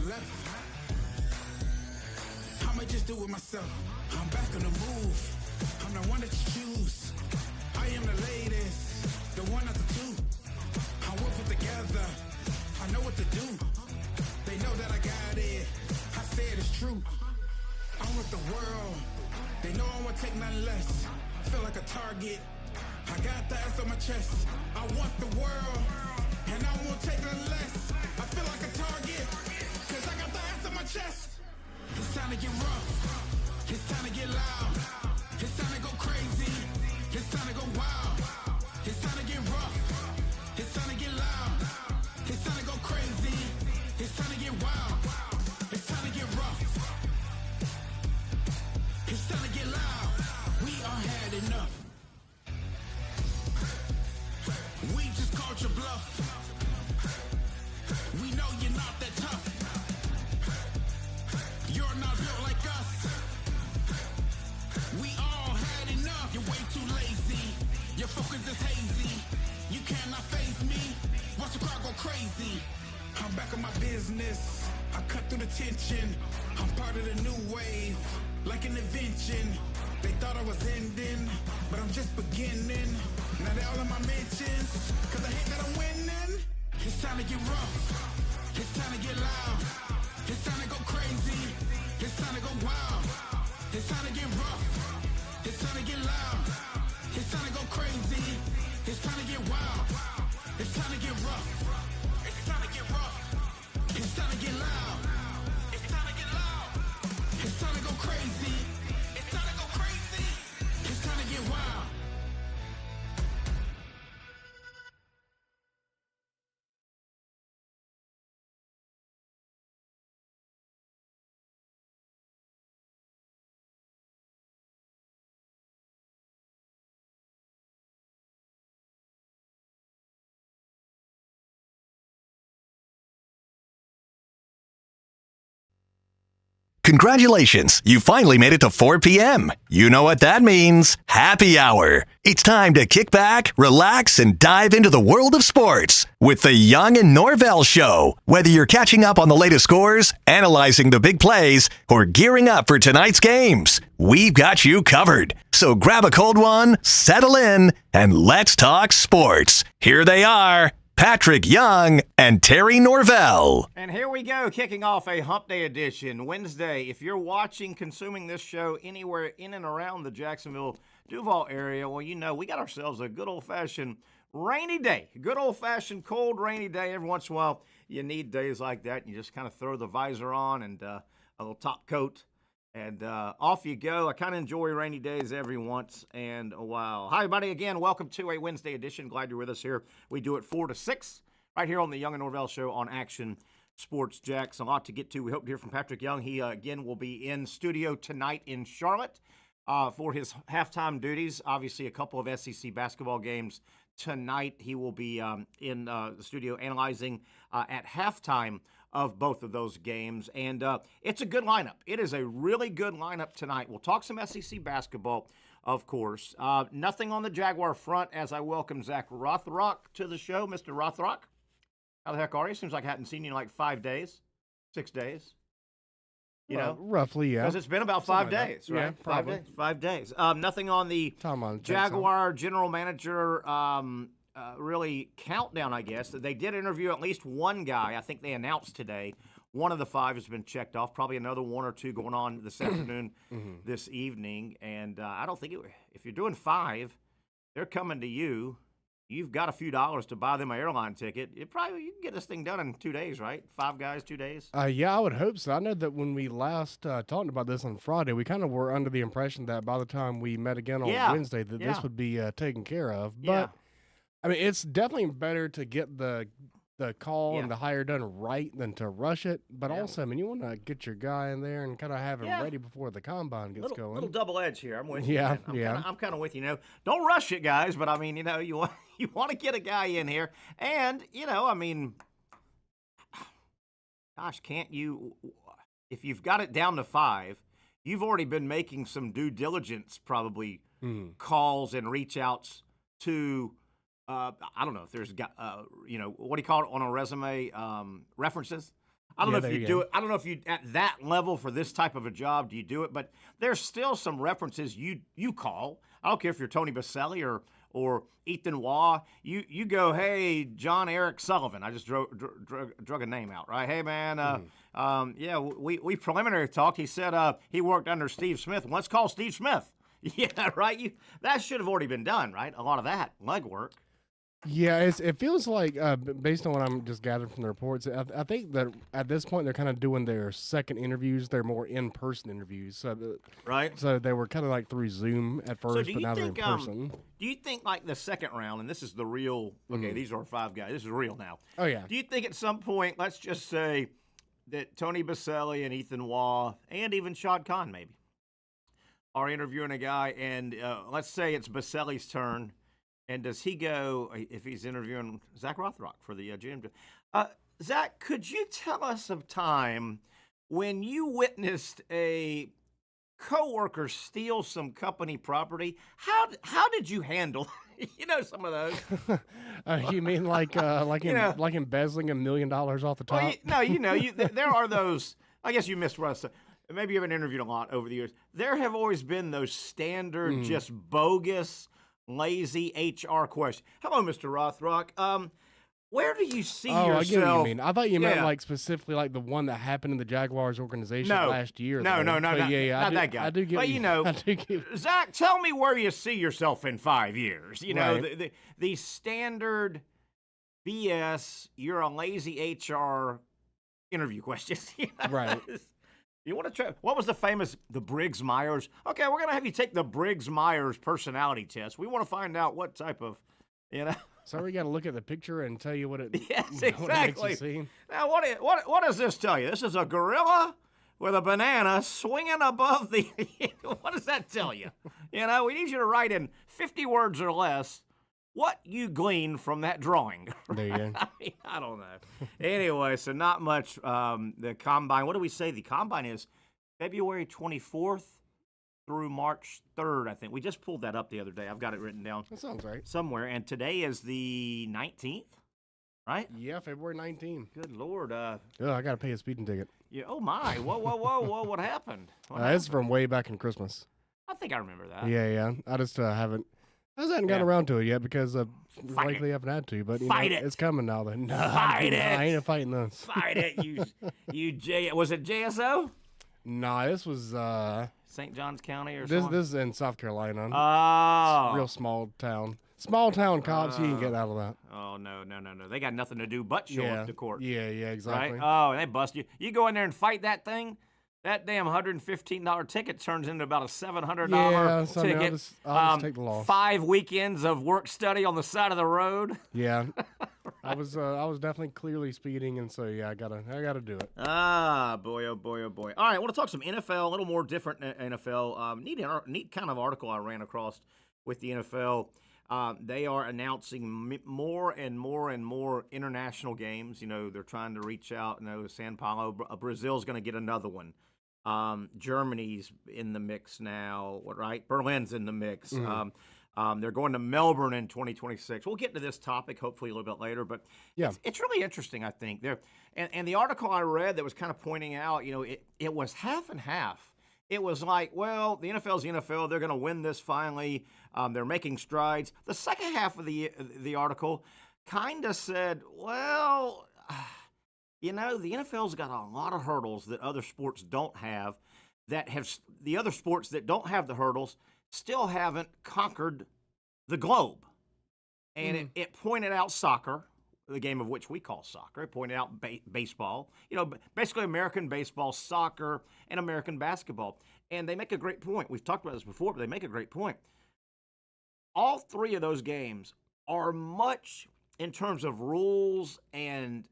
left. I might just do it myself. I'm back on the move. I'm the one that you choose. I am the latest, the one of the two. I will put together. I know what to do. They know that I got it. I say it is true. I'm with the world. They know I won't take nothing less. I feel like a target. I got the ass on my chest. I want the world, and I won't take nothing less. I feel like a target, cause I got the ass on my chest. It's time to get rough. It's time to get loud. It's time to go crazy. It's time to go wild. It's time to get rough. It's time to get loud. It's time to go crazy. It's time to get wild. It's time to get rough. It's time to get loud. We are had enough. We just called your bluff. We know you're not that tough. You're not built like us. We all had enough. You're way too lazy. Your focus is hazy. You cannot face me. Watch the crowd go crazy. I'm back on my business. I cut through the tension. I'm part of the new wave, like an invention. They thought I was ending, but I'm just beginning. Now they all in my mentions, cause I hate that I'm winning. It's time to get rough. It's time to get loud. It's time to go crazy. It's time to go wild. It's time to get rough. It's time to get loud. It's time to go crazy. It's time to get wild. It's time to get rough. It's time to get rough. It's time to get loud. It's time to get loud. It's time to go crazy. It's time to go crazy. It's time to get wild. Congratulations, you finally made it to 4 p.m. You know what that means. Happy hour. It's time to kick back, relax, and dive into the world of sports with the Young and Norvelle Show. Whether you're catching up on the latest scores, analyzing the big plays, or gearing up for tonight's games, we've got you covered. So grab a cold one, settle in, and let's talk sports. Here they are, Patrick Young and Terry Norvelle. And here we go, kicking off a Hump Day edition, Wednesday. If you're watching, consuming this show anywhere in and around the Jacksonville, Duval area, well, you know, we got ourselves a good old-fashioned rainy day. Good old-fashioned cold, rainy day. Every once in a while, you need days like that. You just kind of throw the visor on and a little top coat, and off you go. I kind of enjoy rainy days every once in a while. Hi, everybody. Again, welcome to a Wednesday edition. Glad you're with us here. We do it 4 to 6 right here on the Young and Norvelle Show on Action Sports Jacks. A lot to get to. We hope to hear from Patrick Young. He, again, will be in studio tonight in Charlotte for his halftime duties. Obviously, a couple of SEC basketball games tonight. He will be in the studio analyzing at halftime of both of those games. And it's a good lineup. It is a really good lineup tonight. We'll talk some SEC basketball, of course. Nothing on the Jaguar front as I welcome Zach Rothrock to the show. Mr. Rothrock, how the heck are you? Seems like I hadn't seen you in like 5 days, 6 days. You know? Roughly, yeah. Because it's been about 5 days, right? Yeah, probably. 5 days. Nothing on the Jaguar general manager really countdown, I guess. They did interview at least one guy. I think they announced today. One of the 5 has been checked off. Probably another 1 or 2 going on this afternoon, this evening. And I don't think if you're doing 5, they're coming to you. You've got a few dollars to buy them an airline ticket. You can get this thing done in 2 days, right? 5 guys, 2 days. Yeah, I would hope so. I know that when we last talked about this on Friday, we kind of were under the impression that by the time we met again on Wednesday, that this would be taken care of. But I mean, it's definitely better to get the call and the hire done right than to rush it. But also, I mean, you want to get your guy in there and kind of have him ready before the combine gets going. Little double edge here. I'm with you. Yeah, I'm kind of with you. Don't rush it, guys. But I mean, you want to get a guy in here, and I mean, gosh, can't you? If you've got it down to 5, you've already been making some due diligence, probably calls and reach outs to. I don't know if there's what do you call it on a resume? References. I don't know if you do it. I don't know if you at that level for this type of a job do you do it, but there's still some references you call. I don't care if you're Tony Baselli or Ethan Waugh. You go, hey, John Eric Sullivan. I just drug a name out, right? Hey man, we preliminary talked. He said he worked under Steve Smith. Let's call Steve Smith. Yeah, right. That should have already been done, right? A lot of that legwork. Yeah, it feels like, based on what I'm just gathering from the reports, I think that at this point they're kind of doing their second interviews. They're more in-person interviews. So they were kind of like through Zoom at first, but now they're in person. Do you think like the second round, and this is the real, okay, these are 5 guys. This is real now. Oh, yeah. Do you think at some point, let's just say that Tony Baselli and Ethan Waugh, and even Shad Khan maybe, are interviewing a guy, and let's say it's Baselli's turn. And does he go, if he's interviewing Zach Rothrock for the GM? Zach, could you tell us of time when you witnessed a coworker steal some company property? How did you handle some of those? You mean like embezzling $1 million off the top? Well, there are those. I guess you missed what I said. Maybe you haven't interviewed a lot over the years. There have always been those standard, just bogus, lazy HR question. Hello, Mr. Rothrock. Where do you see yourself? I get what you mean. I thought you meant like specifically like the one that happened in the Jaguars organization last year. No, not that guy. I do get Zach, tell me where you see yourself in 5 years. The standard BS, you're a lazy HR interview questions. Right. You want to try? What was the Briggs-Myers? Okay, we're going to have you take the Briggs-Myers personality test. We want to find out what type of, So we got to look at the picture and tell you what it. Yes, exactly. What it makes you see. Now, what does this tell you? This is a gorilla with a banana swinging above the. What does that tell you? We need you to write in 50 words or less what you gleaned from that drawing. There you go. I don't know. Anyway, so not much. The combine. What do we say? The combine is February 24th through March 3rd, I think. We just pulled that up the other day. I've got it written down. That sounds right. Somewhere. And today is the 19th, right? Yeah, February 19th. Good Lord. I got to pay a speeding ticket. Yeah. Oh, my. Whoa. What happened? It's from way back in Christmas. I think I remember that. Yeah. I just haven't gotten around to it yet because likely haven't had to, but it's coming now. Then no, Fight it! I ain't fighting this. Fight it, was it JSO? Nah, this was St. Johns County or something. something. This is in South Carolina. Oh, real small town. Small town cops, you can get out of that. Oh no! They got nothing to do but show up to court. Yeah, exactly. Right? Oh, they bust you. You go in there and fight that thing. That damn $115 ticket turns into about a $700 ticket. I'll just take the loss. 5 weekends of work study on the side of the road. Yeah, I was definitely clearly speeding, and so I gotta do it. Ah, boy, oh boy, oh boy. All right, I want to talk some NFL, a little more different NFL. Neat kind of article I ran across with the NFL. They are announcing more and more international games. They're trying to reach out. Sao Paulo, Brazil's going to get another one. Germany's in the mix now, right? Berlin's in the mix. Mm-hmm. They're going to Melbourne in 2026. We'll get to this topic hopefully a little bit later, but it's really interesting, I think. And the article I read that was kind of pointing out, it was half and half. It was like, well, the NFL's the NFL. They're going to win this finally. They're making strides. The second half of the article kind of said, well, the NFL's got a lot of hurdles that other sports don't have, the other sports that don't have the hurdles still haven't conquered the globe. And it pointed out soccer, the game of which we call soccer. It pointed out baseball, basically American baseball, soccer, and American basketball. And they make a great point. We've talked about this before, but they make a great point. All 3 of those games are much, in terms of rules and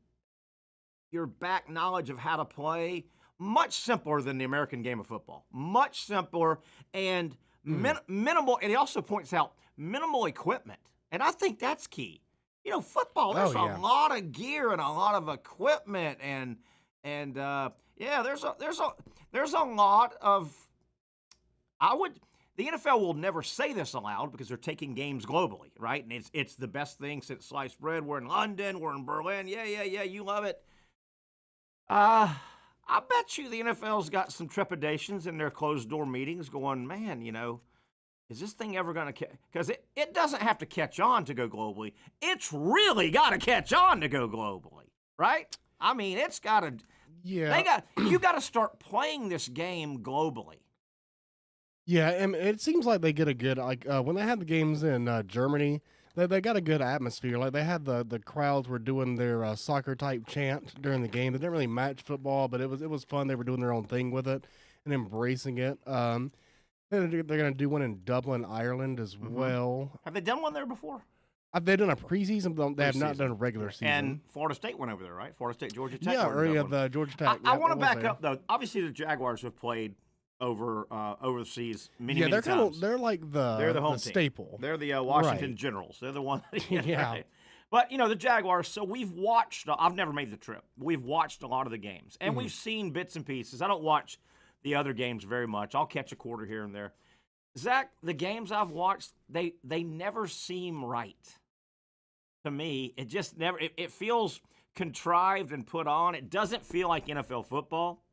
your back knowledge of how to play, much simpler than the American game of football. Much simpler and minimal. And he also points out minimal equipment. And I think that's key. Football, there's a lot of gear and a lot of equipment, and there's a lot of. The NFL will never say this aloud because they're taking games globally, right? And it's the best thing since sliced bread. We're in London, we're in Berlin. Yeah, you love it. I bet you the NFL's got some trepidations in their closed-door meetings going, man, is this thing ever going to catch? Because it doesn't have to catch on to go globally. It's really got to catch on to go globally, right? I mean, it's got to. Yeah. You got to start playing this game globally. Yeah, and it seems like they get a good, when they had the games in Germany, they got a good atmosphere. Like, they had the crowds were doing their soccer-type chant during the game. They didn't really match football, but it was fun. They were doing their own thing with it and embracing it. They're going to do one in Dublin, Ireland as well. Have they done one there before? They've done a preseason. They have not done a regular season. And Florida State went over there, right? Florida State, Georgia Tech. Yeah, the Georgia Tech. I want to back up, though. Obviously, the Jaguars have played overseas many times. They're like they're the home team. staple. They're the Washington Generals. They're the one. Yeah. Right? But, the Jaguars, so we've watched, I've never made the trip. We've watched a lot of the games, and we've seen bits and pieces. I don't watch the other games very much. I'll catch a quarter here and there. Zach, the games I've watched, they never seem right. To me, it just never, it feels contrived and put on. It doesn't feel like NFL football.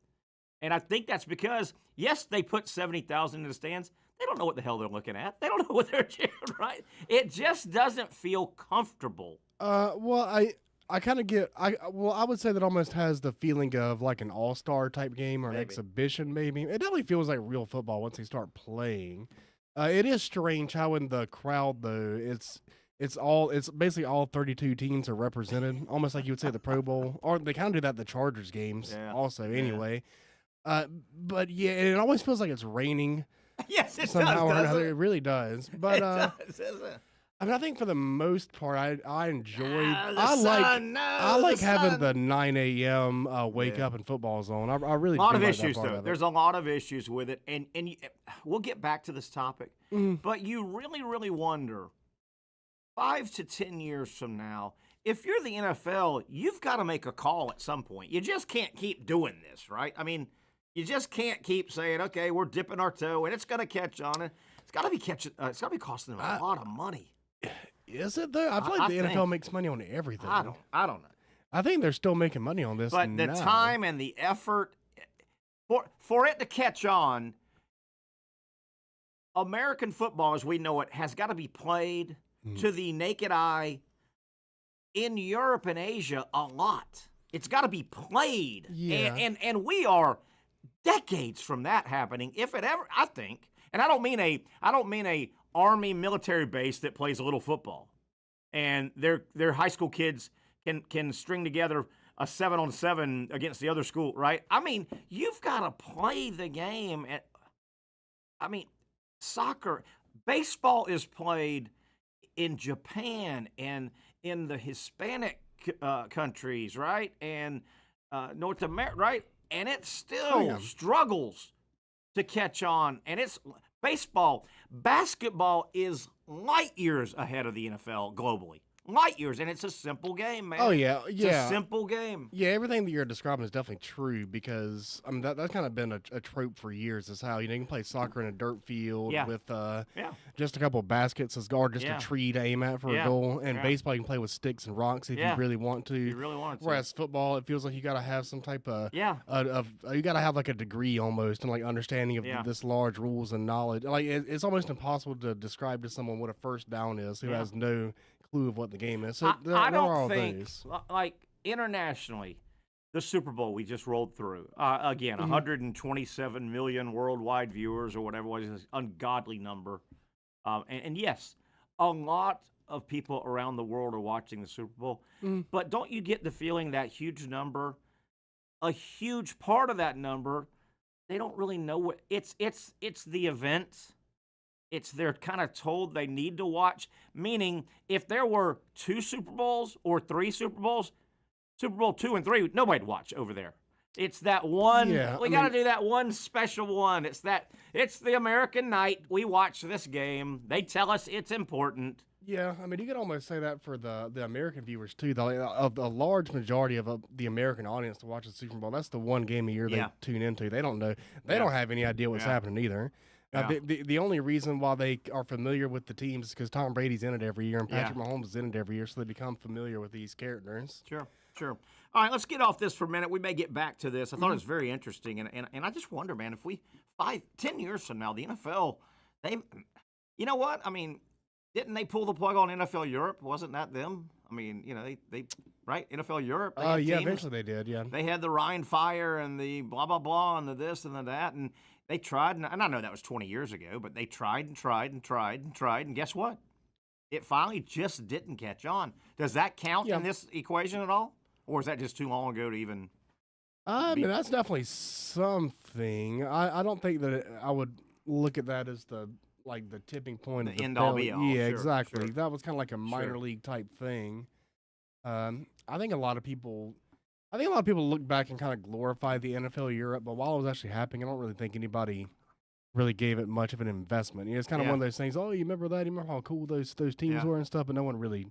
And I think that's because, yes, they put 70,000 in the stands. They don't know what the hell they're looking at. They don't know what they're cheering, right? It just doesn't feel comfortable. Well, I kind of get, I would say that almost has the feeling of like an all-star type game or an exhibition maybe. It definitely feels like real football once they start playing. It is strange how in the crowd, though, it's basically all 32 teams are represented, almost like you would say the Pro Bowl, or they kind of do that at the Chargers games also anyway. But yeah, it always feels like it's raining. Yes, it somehow does. Or another. It really does. But it does, isn't it? I mean, I think for the most part, I enjoyed. I like having the 9 a.m. Wake up in football zone. I really a lot do of like issues that part though. of it. There's a lot of issues with it, and we'll get back to this topic. But you really wonder 5 to 10 years from now, if you're the NFL, you've got to make a call at some point. You just can't keep doing this, right? I mean, you just can't keep saying, "Okay, we're dipping our toe, and it's going to catch on." It's got to be catching. It's got to be costing them a lot of money. Is it though? I feel like the NFL makes money on everything. I don't know. I think they're still making money on this. But the time and the effort for it to catch on, American football, as we know it, has got to be played to the naked eye in Europe and Asia a lot. It's got to be played, and we are decades from that happening, if it ever. I think, and I don't mean a Army military base that plays a little football, and their high school kids can string together a 7-on-7 against the other school, right? I mean, you've got to play the game. Soccer, baseball is played in Japan and in the Hispanic countries, right? And North America, right? And it still struggles to catch on. And it's basketball is light years ahead of the NFL globally. Light years, and it's a simple game, man. Oh, yeah. It's a simple game. Yeah, everything that you're describing is definitely true because, I mean, that's kind of been a trope for years is how, you can play soccer in a dirt field with just a couple of baskets or just a tree to aim at for a goal. And baseball, you can play with sticks and rocks if you really want to. You really want to. Whereas football, it feels like you got to have some type of, you got to have like a degree almost and like understanding of this large rules and knowledge. Like, it's almost impossible to describe to someone what a first down is who has no clue of what the game is. So I don't think, like, internationally, the Super Bowl we just rolled through, again, 127 million worldwide viewers or whatever it was, an ungodly number. And yes, a lot of people around the world are watching the Super Bowl, but don't you get the feeling that huge number, a huge part of that number, they don't really know what, it's the event. They're kind of told they need to watch, meaning if there were 2 Super Bowls or 3 Super Bowls, Super Bowl 2 and 3, nobody'd watch over there. It's that one, we got to do that one special one. It's the American night. We watch this game. They tell us it's important. Yeah, I mean, you could almost say that for the American viewers, too. Of a large majority of the American audience to watch the Super Bowl, that's the one game a year they tune into. They don't know. They don't have any idea what's happening either. The only reason why they are familiar with the teams is because Tom Brady's in it every year and Patrick Mahomes is in it every year, so they become familiar with these characters. Sure. All right, let's get off this for a minute. We may get back to this. I thought it was very interesting, and I just wonder, man, if we 10 years from now, the NFL, you know what? I mean, didn't they pull the plug on NFL Europe? Wasn't that them? I mean, they right? NFL Europe. Yeah, eventually they did. Yeah, they had the Ryan Fire and the blah blah blah and the this and the that, and they tried. And I know that was 20 years ago, but they tried and tried and tried and tried, and guess what? It finally just didn't catch on. Does that count in this equation at all? Or is that just too long ago to even? I mean, that's definitely something. I don't think that I would look at that as the tipping point. The end all be all. Yeah, sure, exactly. Sure. That was kind of like a minor league type thing. I think a lot of people look back and kind of glorify the NFL Europe, but while it was actually happening, I don't really think anybody really gave it much of an investment. It's kind of one of those things. Oh, you remember that? You remember how cool those teams were and stuff? But no one really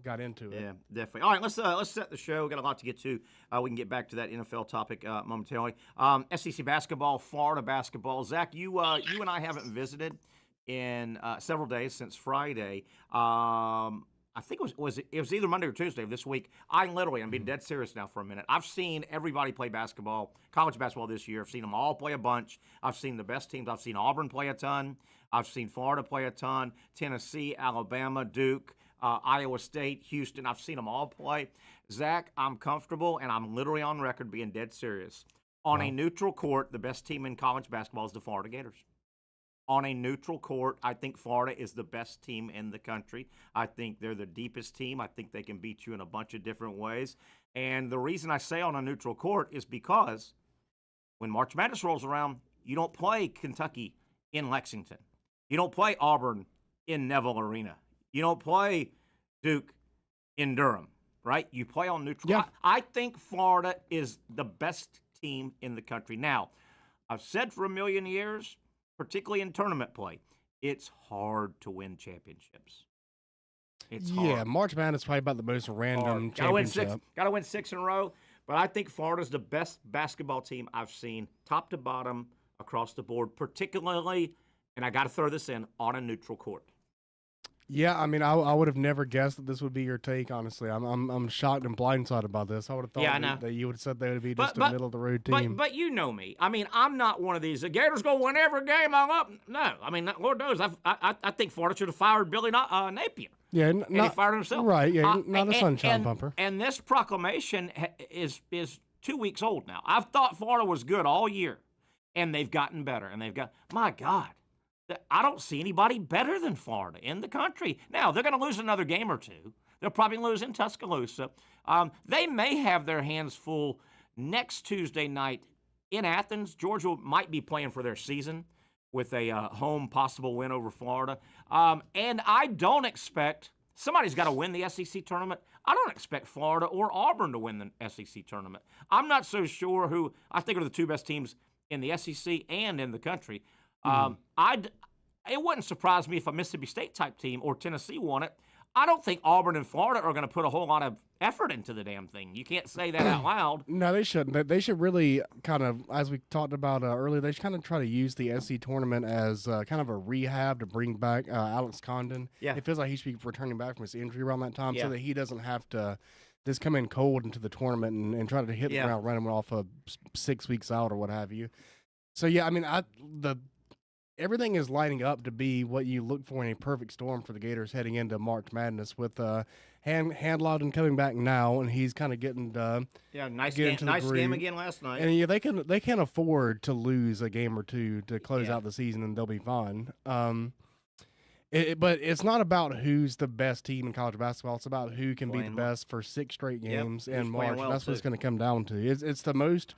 got into it. Yeah, definitely. All right, let's set the show. We've got a lot to get to. We can get back to that NFL topic momentarily. SEC basketball, Florida basketball. Zach, you and I haven't visited in several days since Friday. I think it was either Monday or Tuesday of this week. I'm being dead serious now for a minute. I've seen everybody play basketball, college basketball this year. I've seen them all play a bunch. I've seen the best teams. I've seen Auburn play a ton. I've seen Florida play a ton. Tennessee, Alabama, Duke, Iowa State, Houston. I've seen them all play. Zach, I'm comfortable, and I'm literally on record being dead serious. On a neutral court, the best team in college basketball is the Florida Gators. On a neutral court, I think Florida is the best team in the country. I think they're the deepest team. I think they can beat you in a bunch of different ways. And the reason I say on a neutral court is because when March Madness rolls around, you don't play Kentucky in Lexington. You don't play Auburn in Neville Arena. You don't play Duke in Durham, right? You play on neutral. Yeah. I think Florida is the best team in the country. Now, I've said for a million years, particularly in tournament play, it's hard to win championships. It's hard. March Madness is probably about the most random championship. Got to win 6 in a row. But I think Florida's the best basketball team I've seen, top to bottom, across the board, particularly, and I got to throw this in, on a neutral court. Yeah, I mean, I would have never guessed that this would be your take. Honestly, I'm shocked and blindsided about this. I would have thought that you would have said they would be just a middle of the road team. But you know me. I mean, I'm not one of these. The Gators go win every game. I'm up. No, I mean, Lord knows. I think Florida should have fired Billy Napier. Yeah, and he fired himself. Right. Yeah, not a sunshine bumper. And this proclamation is 2 weeks old now. I've thought Florida was good all year, and they've gotten better. And my God. I don't see anybody better than Florida in the country. Now, they're going to lose another game or two. They'll probably lose in Tuscaloosa. They may have their hands full next Tuesday night in Athens. Georgia might be playing for their season with a home possible win over Florida. And I don't expect – somebody's got to win the SEC tournament. I don't expect Florida or Auburn to win the SEC tournament. I'm not so sure who I think are the two best teams in the SEC and in the country. It wouldn't surprise me if a Mississippi State type team or Tennessee won it. I don't think Auburn and Florida are going to put a whole lot of effort into the damn thing. You can't say that out loud. No, they shouldn't. They should really kind of, as we talked about earlier, they should kind of try to use the SC tournament as kind of a rehab to bring back Alex Condon. Yeah. It feels like he should be returning back from his injury around that time so that he doesn't have to just come in cold into the tournament and try to hit the ground running off of 6 weeks out or what have you. So, yeah, I mean, everything is lining up to be what you look for in a perfect storm for the Gators heading into March Madness with Handlouden coming back now, and he's kind of getting nice game again last night. And they can afford to lose a game or two to close out the season, and they'll be fine. But it's not about who's the best team in college basketball. It's about who can be the best for 6 straight games in March. That's what it's going to come down to. It's the most.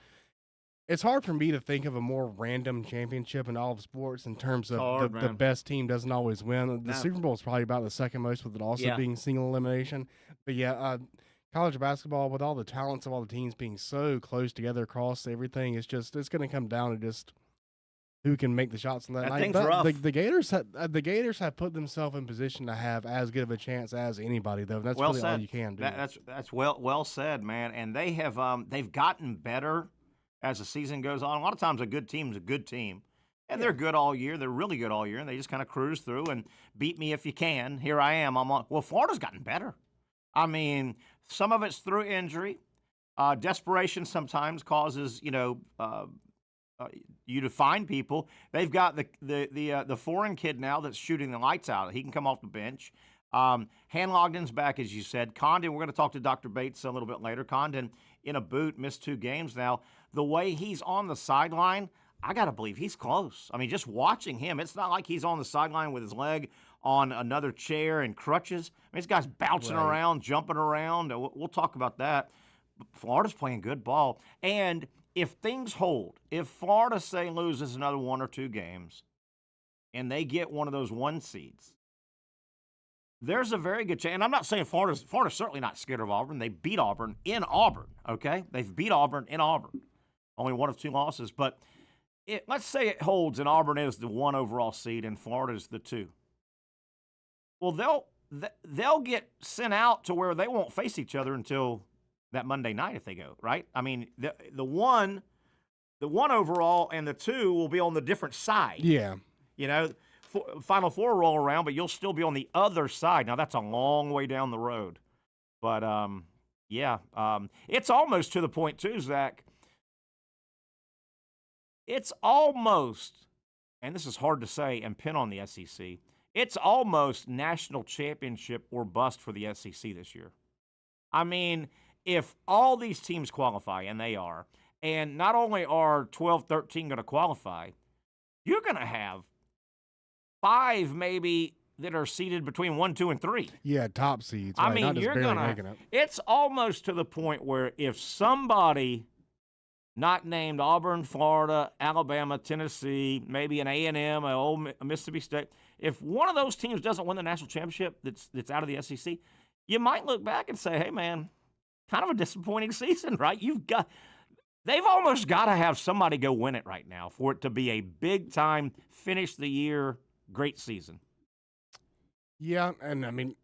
It's hard for me to think of a more random championship in all of sports in terms of the best team doesn't always win. The Super Bowl is probably about the second most, with it also being single elimination. But college basketball, with all the talents of all the teams being so close together across everything, it's going to come down to just who can make the shots on that night. Rough. The Gators have put themselves in position to have as good of a chance as anybody, though. And that's really all you can do. That's well said, man. And they have they've gotten better as the season goes on. A lot of times a good team's a good team, and they're good all year. They're really good all year, and they just kind of cruise through and beat me if you can. Here I am. Well, Florida's gotten better. I mean, some of it's through injury. Desperation sometimes causes, you to find people. They've got the foreign kid now that's shooting the lights out. He can come off the bench. Hanlogden's back, as you said. Condon, we're going to talk to Dr. Bates a little bit later. Condon in a boot, missed 2 games now. The way he's on the sideline, I got to believe he's close. I mean, just watching him, it's not like he's on the sideline with his leg on another chair and crutches. I mean, this guy's bouncing around, jumping around. We'll talk about that. Florida's playing good ball. And if things hold, if Florida, say, loses another 1 or 2 games and they get one of those 1 seeds, there's a very good chance. And I'm not saying Florida's certainly not scared of Auburn. They beat Auburn in Auburn, okay? They've beat Auburn in Auburn. Only 1 of 2 losses. But let's say it holds and Auburn is the 1 overall seed and Florida's the 2. Well, they'll get sent out to where they won't face each other until that Monday night if they go, right? I mean, the one overall and the 2 will be on the different side. Yeah. Final 4 roll around, but you'll still be on the other side. Now, that's a long way down the road. But, it's almost to the point, too, Zach. It's almost, and this is hard to say and pin on the SEC, it's almost national championship or bust for the SEC this year. I mean, if all these teams qualify, and they are, and not only are 12, 13 going to qualify, you're going to have 5 maybe that are seeded between 1, 2, and 3. Yeah, top seeds. I right? mean, Not just you're barely going making it. It's almost to the point where if somebody not named Auburn, Florida, Alabama, Tennessee, maybe an A&M, a Mississippi State, if one of those teams doesn't win the national championship that's out of the SEC, you might look back and say, hey, man, kind of a disappointing season, right? They've almost got to have somebody go win it right now for it to be a big-time, finish the year, great season. Yeah, and I mean,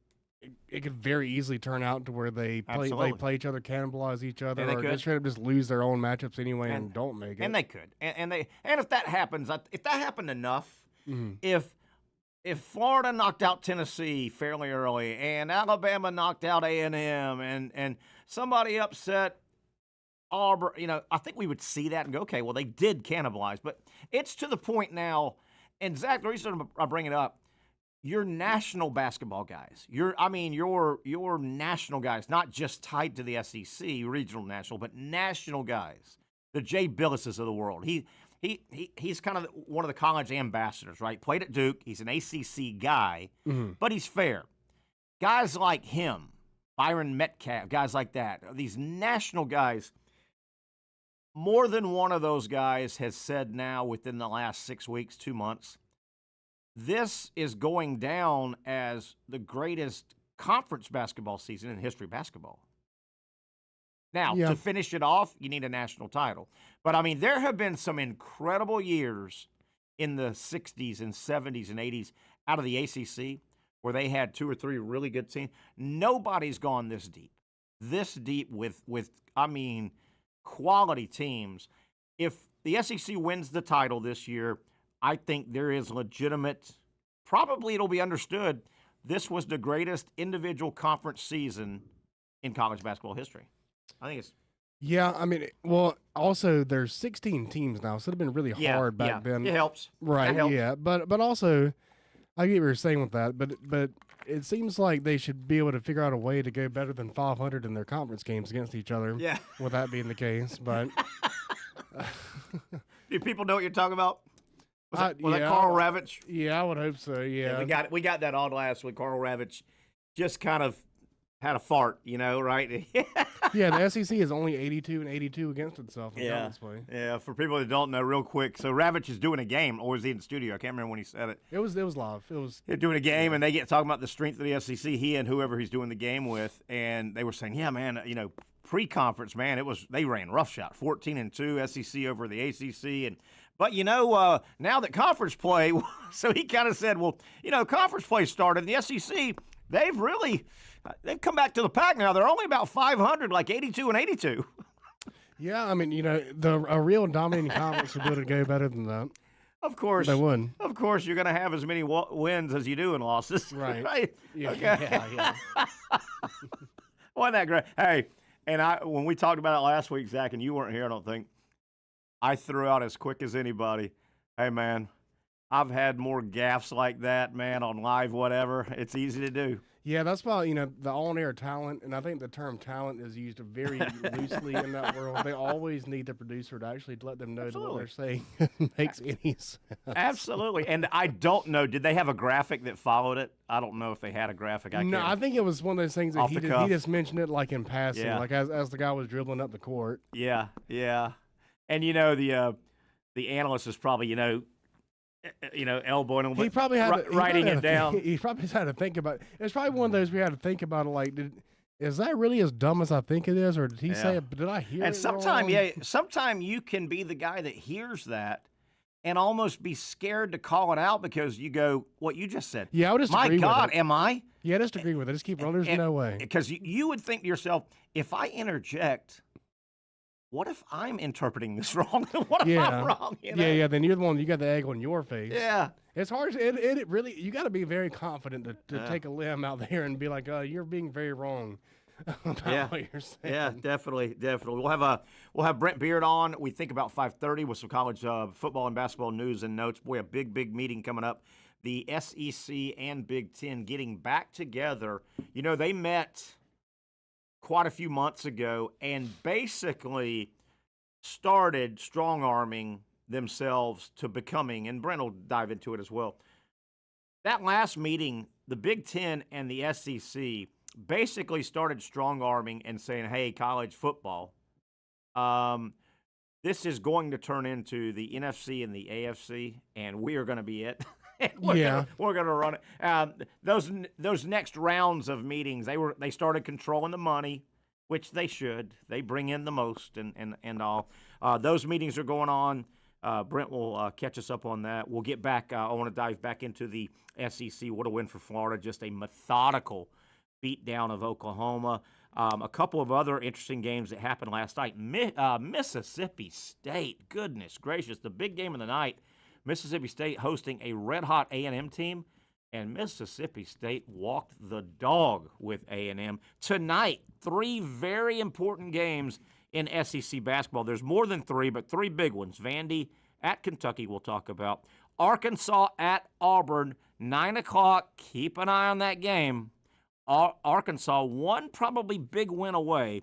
it could very easily turn out to where they play each other, cannibalize each other, or just try to just lose their own matchups anyway and don't make it. And they could. And if that happens, if that happened enough, if Florida knocked out Tennessee fairly early and Alabama knocked out A&M and somebody upset Auburn, I think we would see that and go, okay, well, they did cannibalize. But it's to the point now, and Zach, the reason I bring it up, your national basketball guys, your national guys, not just tied to the SEC, regional national, but national guys, the Jay Billises of the world. He's kind of one of the college ambassadors, right? Played at Duke. He's an ACC guy, but he's fair. Guys like him, Byron Metcalf, guys like that, these national guys, more than one of those guys has said now within the last 6 weeks, 2 months, this is going down as the greatest conference basketball season in history of basketball. Now, to finish it off, you need a national title. But, I mean, there have been some incredible years in the 60s and 70s and 80s out of the ACC where they had 2 or 3 really good teams. Nobody's gone this deep with quality teams. If the SEC wins the title this year, I think there is legitimate, probably it'll be understood, this was the greatest individual conference season in college basketball history. I think it's... Yeah, I mean, well, also there's 16 teams now, so it'd have been really hard back then. It helps. Right, that helps. Yeah, but also, I get what you're saying with that, but it seems like they should be able to figure out a way to go better than 500 in their conference games against each other. Yeah. With that being the case, but... Do people know what you're talking about? Was that Carl Ravitch? Yeah, I would hope so, yeah. We got that on last week. Carl Ravitch just kind of had a fart, right? Yeah, the SEC is only 82 and 82 against itself in conference play. Yeah, for people that don't know, real quick. So Ravitch is doing a game, or was he in the studio? I can't remember when he said it. It was live. They're doing a game, and they get talking about the strength of the SEC, he and whoever he's doing the game with, and they were saying, yeah, man, pre-conference, man, they ran roughshod, 14-2 SEC over the ACC, but now that conference play, so he kind of said, well, conference play started, the SEC, they've come back to the pack now. They're only about 500, like 82 and 82. Yeah, I mean, a real dominating conference would be able to go better than that. Of course. They would. Of course, you're going to have as many wins as you do in losses. Right. Right? Yeah, okay. yeah. Wasn't that great? Hey, And when we talked about it last week, Zach, and you weren't here, I don't think, I threw out as quick as anybody, hey, man, I've had more gaffes like that, man, on live whatever. It's easy to do. Yeah, that's about, the on-air talent, and I think the term talent is used very loosely in that world. They always need the producer to actually let them know that what they're saying makes any sense. Absolutely. And I don't know, did they have a graphic that followed it? I don't know if they had a graphic. I think it was one of those things that he just mentioned it like in passing, like as the guy was dribbling up the court. Yeah. And, the analyst is probably, elbowing him. He probably had writing it down. He probably had to think about it. It's probably one of those we had to think about it. Like, is that really as dumb as I think it is, or did he say it? Did I hear it? And sometime you can be the guy that hears that and almost be scared to call it out because you go, what you just said. Yeah, I would just agree with it. My God, am I? Yeah, just agree with it. Just keep rolling. There's no way. Because you would think to yourself, if I interject, what if I'm interpreting this wrong? What if I'm wrong? Yeah. Then you're the one. You got the egg on your face. Yeah. It's hard. It really. You got to be very confident to take a limb out there and be like, you're being very wrong about what you're saying. Yeah, definitely. We'll have Brent Beaird on. We think about 5:30 with some college football and basketball news and notes. Boy, a big meeting coming up. The SEC and Big Ten getting back together. They met quite a few months ago and basically started strong-arming themselves to becoming, and Brent will dive into it as well. That last meeting, the Big Ten and the SEC basically started strong-arming and saying, hey, college football, this is going to turn into the NFC and the AFC, and we are going to be it. We're going to run it. Those next rounds of meetings, they started controlling the money, which they should. They bring in the most and all. Those meetings are going on. Brent will catch us up on that. We'll get back. I want to dive back into the SEC. What a win for Florida. Just a methodical beatdown of Oklahoma. A couple of other interesting games that happened last night. Mississippi State, goodness gracious, the big game of the night. Mississippi State hosting a red-hot A&M team, and Mississippi State walked the dog with A&M. Tonight, 3 very important games in SEC basketball. There's more than 3, but 3 big ones. Vandy at Kentucky we'll talk about. Arkansas at Auburn, 9 o'clock. Keep an eye on that game. Arkansas, one probably big win away.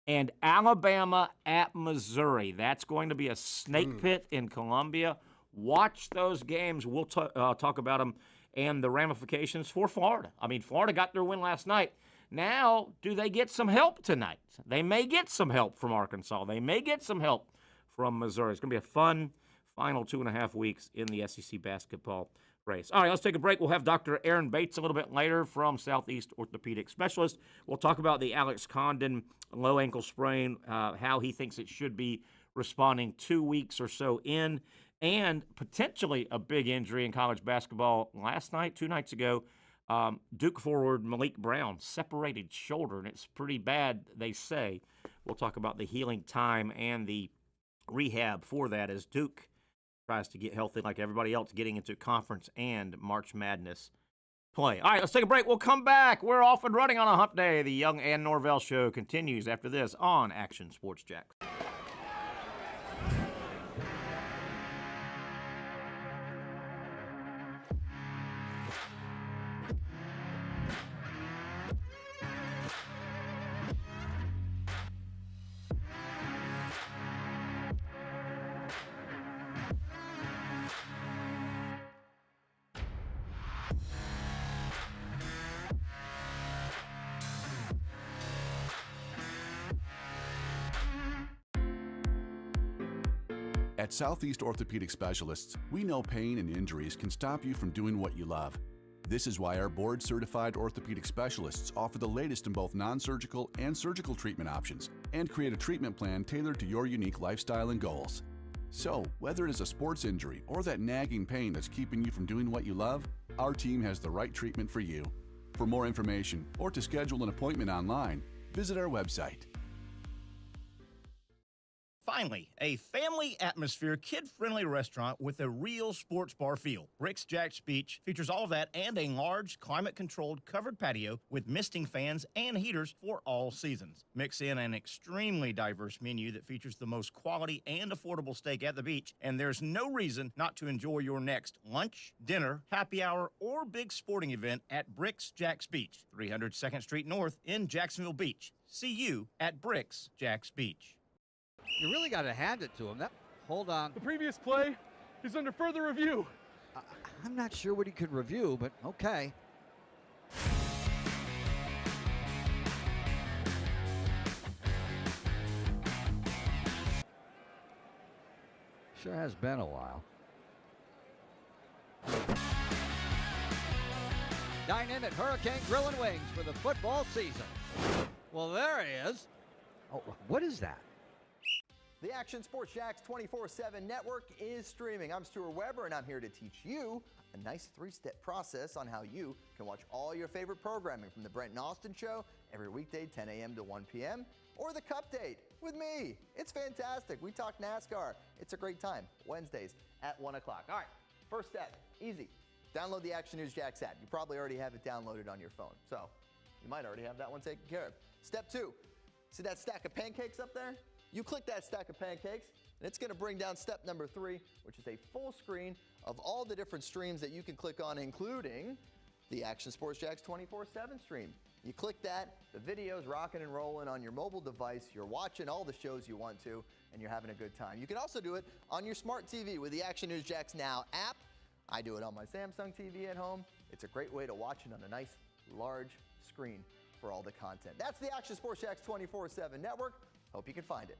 And Alabama at Missouri. That's going to be a snake pit in Columbia. Watch those games. We'll talk about them and the ramifications for Florida. I mean, Florida got their win last night. Now, do they get some help tonight? They may get some help from Arkansas. They may get some help from Missouri. It's going to be a fun final 2.5 weeks in the SEC basketball race. All right, let's take a break. We'll have Dr. Aaron Bates a little bit later from Southeast Orthopedic Specialist. We'll talk about the Alex Condon low ankle sprain, how he thinks it should be responding 2 weeks or so in, and potentially a big injury in college basketball last night, 2 nights ago. Duke forward Malik Brown, separated shoulder, and it's pretty bad, they say. We'll talk about the healing time and the rehab for that as Duke tries to get healthy like everybody else getting into conference and March Madness play. All right, let's take a break. We'll come back. We're off and running on a hump day. The Young and Norvelle show continues after this on Action Sports Jax. At Southeast Orthopedic Specialists, we know pain and injuries can stop you from doing what you love. This is why our board-certified orthopedic specialists offer the latest in both non-surgical and surgical treatment options and create a treatment plan tailored to your unique lifestyle and goals. So, whether it is a sports injury or that nagging pain that's keeping you from doing what you love, our team has the right treatment for you. For more information or to schedule an appointment online, visit our website. Finally, a family atmosphere, kid-friendly restaurant with a real sports bar feel. Bricks Jack's Beach features all of that and a large, climate-controlled covered patio with misting fans and heaters for all seasons. Mix in an extremely diverse menu that features the most quality and affordable steak at the beach, and there's no reason not to enjoy your next lunch, dinner, happy hour, or big sporting event at Bricks Jack's Beach, 300 2nd Street North in Jacksonville Beach. See you at Bricks Jack's Beach. You really got to hand it to him. Hold on. The previous play is under further review. I'm not sure what he could review, but okay. Sure has been a while. Dynamic Hurricane Grill and Wings for the football season. Well, there he is. Oh, what is that? The Action Sports Jax 24/7 network is streaming. I'm Stuart Weber, and I'm here to teach you a nice 3-step process on how you can watch all your favorite programming, from the Brent and Austin Show every weekday 10 a.m. to 1 p.m. or the Cup Date with me. It's fantastic. We talk NASCAR. It's a great time. Wednesdays at 1 o'clock. All right, first step, easy. Download the Action News Jax app. You probably already have it downloaded on your phone, so you might already have that one taken care of. Step 2, see that stack of pancakes up there? You click that stack of pancakes, and it's going to bring down step number 3, which is a full screen of all the different streams that you can click on, including the Action Sports Jax 24/7 stream. You click that, the video's rocking and rolling on your mobile device. You're watching all the shows you want to, and you're having a good time. You can also do it on your smart TV with the Action News Jax Now app. I do it on my Samsung TV at home. It's a great way to watch it on a nice, large screen for all the content. That's the Action Sports Jax 24/7 network. Hope you can find it.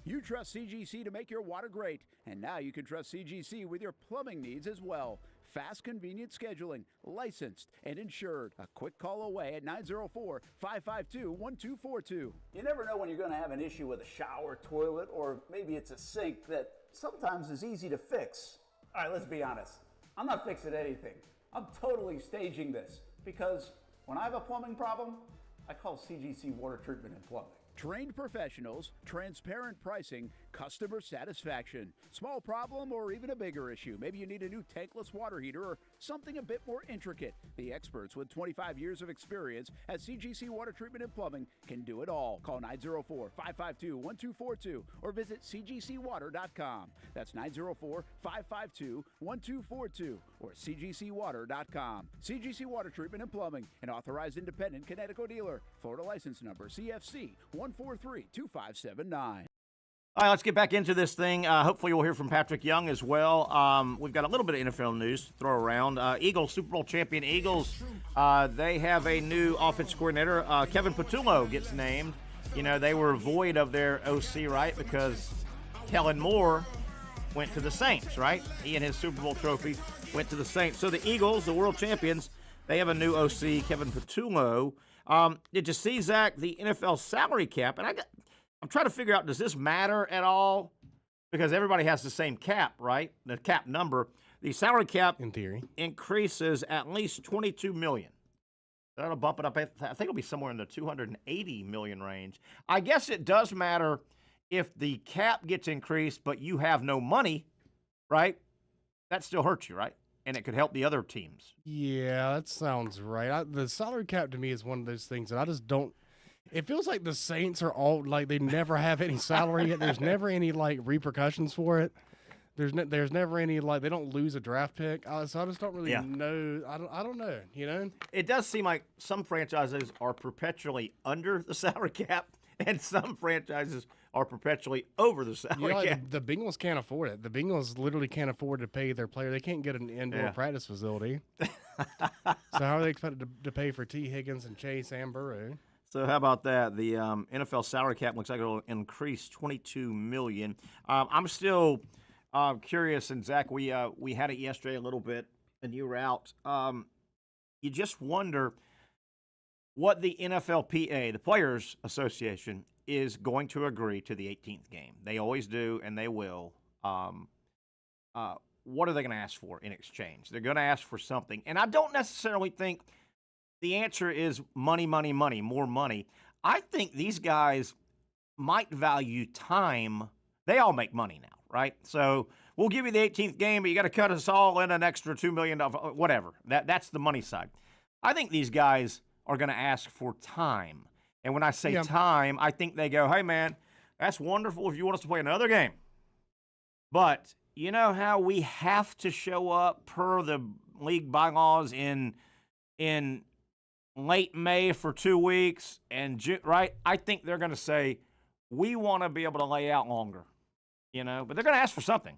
You trust CGC to make your water great, and now you can trust CGC with your plumbing needs as well. Fast, convenient scheduling, licensed and insured. A quick call away at 904-552-1242. You never know when you're going to have an issue with a shower, toilet, or maybe it's a sink that sometimes is easy to fix. All right, let's be honest. I'm not fixing anything. I'm totally staging this because when I have a plumbing problem, I call CGC Water Treatment and Plumbing. Trained professionals, transparent pricing, customer satisfaction. Small problem or even a bigger issue. Maybe you need a new tankless water heater or something a bit more intricate. The experts with 25 years of experience at CGC Water Treatment and Plumbing can do it all. Call 904-552-1242 or visit cgcwater.com. That's 904-552-1242 or cgcwater.com. CGC Water Treatment and Plumbing, an authorized independent Connecticut dealer. Florida license number CFC 1432579. All right, let's get back into this thing. Hopefully we'll hear from Patrick Young as well. We've got a little bit of NFL news to throw around. Eagles, Super Bowl champion Eagles, they have a new offense coordinator. Kevin Patullo gets named. You know, they were void of their OC, right, because Kellen Moore went to the Saints, right? He and his Super Bowl trophy went to the Saints. So the Eagles, the world champions, they have a new OC, Kevin Patullo. Did you see, Zach, the NFL salary cap? And I'm trying to figure out, does this matter at all? Because everybody has the same cap, right? The cap number. The salary cap, in theory, increases at least $22 million. That'll bump it up. I think it'll be somewhere in the $280 million range. I guess it does matter if the cap gets increased, but you have no money, right? That still hurts you, right? And it could help the other teams. Yeah, that sounds right. The salary cap to me is one of those things that I just don't. It feels like the Saints are all like they never have any salary yet. There's never any like repercussions for it. There's never any like they don't lose a draft pick. So I just don't really know. I don't know. You know, it does seem like some franchises are perpetually under the salary cap, and some franchises are perpetually over the salary cap. The Bengals can't afford it. The Bengals literally can't afford to pay their player. They can't get an indoor practice facility. So how are they expected to pay for T. Higgins and Chase and Burrow? So how about that? The NFL salary cap looks like it'll increase $22 million. I'm still curious, and Zach, we had it yesterday a little bit, and you were out. You just wonder what the NFLPA, the Players Association, is going to agree to the 18th game. They always do, and they will. What are they going to ask for in exchange? They're going to ask for something. And I don't necessarily think the answer is money, more money. I think these guys might value time. They all make money now, right? So we'll give you the 18th game, but you got to cut us all in an extra $2 million, whatever. That's the money side. I think these guys are going to ask for time. And when I say time, I think they go, hey, man, that's wonderful if you want us to play another game. But you know how we have to show up per the league bylaws in late May for 2 weeks and June, right? I think they're going to say, we want to be able to lay out longer, but they're going to ask for something.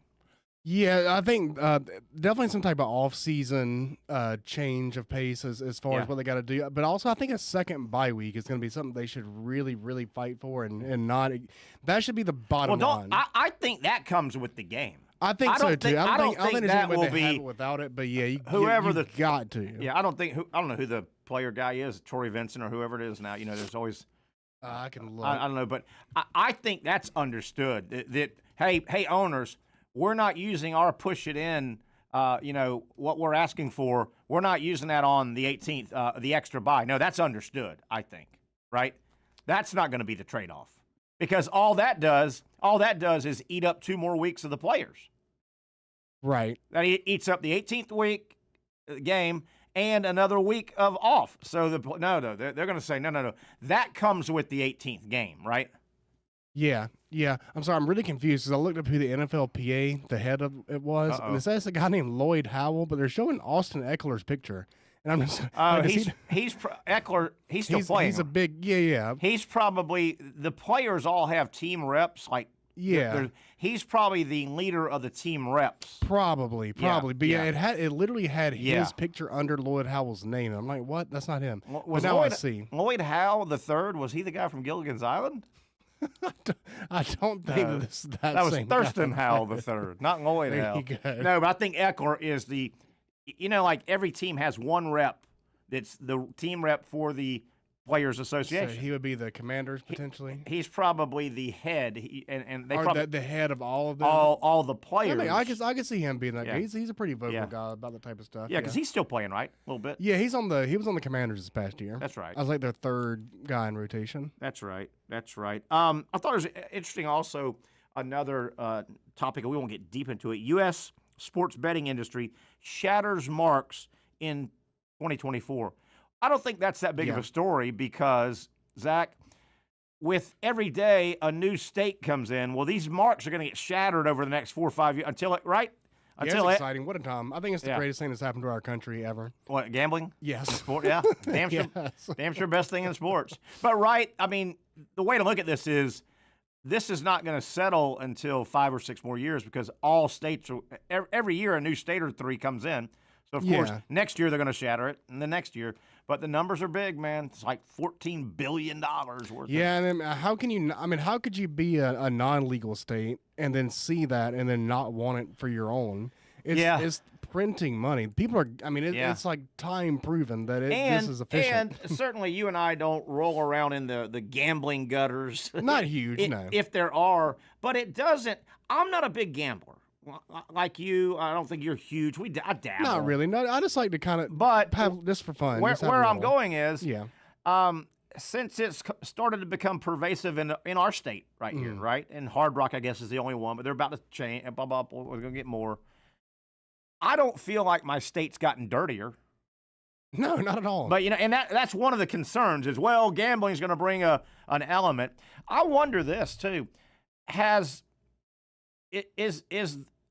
Yeah, I think definitely some type of off-season change of pace as far as what they got to do. But also, I think a second bye week is going to be something they should really, really fight for and not – that should be the bottom line. I think that comes with the game. I think so, too. I don't think that will be – without it, but, yeah, you got to. Yeah, I don't know who the player guy is, Torrey Vincent or whoever it is now. There's always I can look. I don't know, but I think that's understood that hey, owners – we're not using our push it in, what we're asking for. We're not using that on the 18th, the extra bye. No, that's understood, I think, right? That's not going to be the trade-off because all that does is eat up 2 more weeks of the players. Right. That eats up the 18th week game and another week of off. So they're going to say, no. That comes with the 18th game, right? Yeah. I'm sorry, I'm really confused because I looked up who the NFLPA, the head of it was, and it says a guy named Lloyd Howell, but they're showing Austin Eckler's picture, and I'm just Eckler. He's still playing. He's a big yeah. He's probably the players all have team reps like. Yeah, he's probably the leader of the team reps. Probably. But it literally had his picture under Lloyd Howell's name. I'm like, what? That's not him. I see. Lloyd Howell the third, was he the guy from Gilligan's Island? I don't think that was Thurston Howell the third, not Lloyd Howell. No, but I think Eckler is the, like every team has one rep that's the team rep for the Players Association. So he would be the commanders potentially. He's probably the head, and they probably the head of all of them. All the players. I can see him being that guy. He's a pretty vocal guy about the type of stuff. Yeah, because he's still playing, right? A little bit. Yeah, he was on the Commanders this past year. That's right. I was like their third guy in rotation. That's right. I thought it was interesting. Also, another topic, and we won't get deep into it. U.S. sports betting industry shatters marks in 2024. I don't think that's that big of a story because, Zach, with every day a new state comes in, well, these marks are going to get shattered over the next 4 or 5 years until it, right? It's exciting. What a time. I think it's the greatest thing that's happened to our country ever. What, gambling? Yes. Sport? Yeah. Damn sure best thing in sports. But, right, I mean, the way to look at this is not going to settle until 5 or 6 more years because all states, every year a new state or 3 comes in. So, of course, next year they're going to shatter it, and the next year. But the numbers are big, man. It's like $14 billion worth. Yeah, and then how could you be a non-legal state and then see that and then not want it for your own? It's printing money. People are, it's like time proven that this is efficient. And certainly you and I don't roll around in the gambling gutters. Not huge, no. If there are. But it doesn't, I'm not a big gambler. Like you, I don't think you're huge. I dabble. Not really. No, I just like to kind of have this for fun. Where I'm going is, since it's started to become pervasive in our state right here, right? And Hard Rock, I guess, is the only one, but they're about to change. We're going to get more. I don't feel like my state's gotten dirtier. No, not at all. But and that's one of the concerns is, well, gambling is going to bring an element. I wonder this too: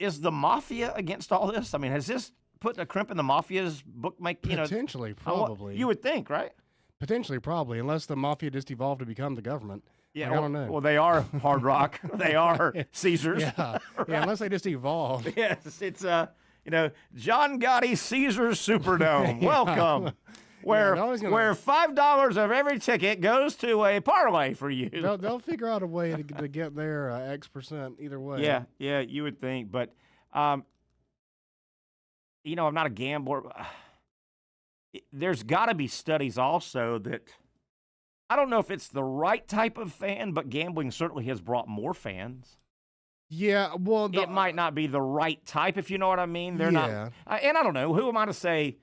Is the mafia against all this? I mean, has this put a crimp in the mafia's bookmaking? Potentially, probably. You would think, right? Potentially, probably, unless the mafia just evolved to become the government. Yeah, I don't know. Well, they are Hard Rock. They are Caesars. Yeah, right? Unless they just evolved. Yes, it's John Gotti Caesars Superdome. Welcome. Where $5 of every ticket goes to a parlay for you. They'll figure out a way to get their X% either way. Yeah, you would think. But, I'm not a gambler. There's got to be studies also that I don't know if it's the right type of fan, but gambling certainly has brought more fans. Yeah, well, it might not be the right type, if you know what I mean. They're not. And I don't know. Who am I to say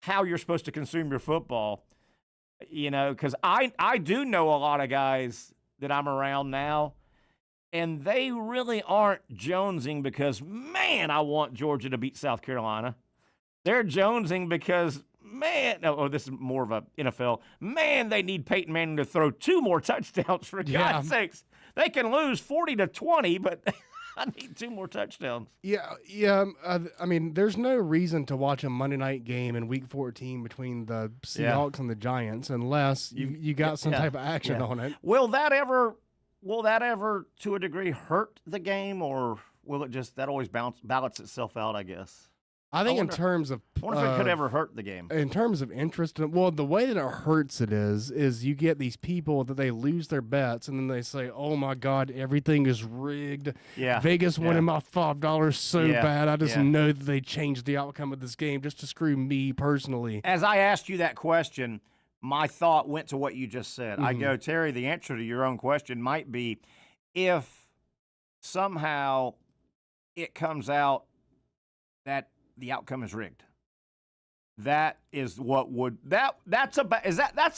how you're supposed to consume your football, because I do know a lot of guys that I'm around now, and they really aren't jonesing because, man, I want Georgia to beat South Carolina. They're jonesing because, man, this is more of a NFL. Man, they need Peyton Manning to throw 2 more touchdowns, for God's sakes. They can lose 40-20, but I need 2 more touchdowns. Yeah. I mean, there's no reason to watch a Monday night game in Week 14 between the Seahawks and the Giants unless you got some type of action on it. Will that ever, to a degree, hurt the game, or will it just that always balance itself out? I guess. I think in terms of, I wonder if it could ever hurt the game. In terms of interest, well, the way that it hurts it is you get these people that they lose their bets and then they say, "Oh my God, everything is rigged." Yeah, Vegas wanted my $5 so bad. I just know that they changed the outcome of this game just to screw me personally. As I asked you that question, my thought went to what you just said. I go, Terry, the answer to your own question might be if somehow it comes out that the outcome is rigged. That's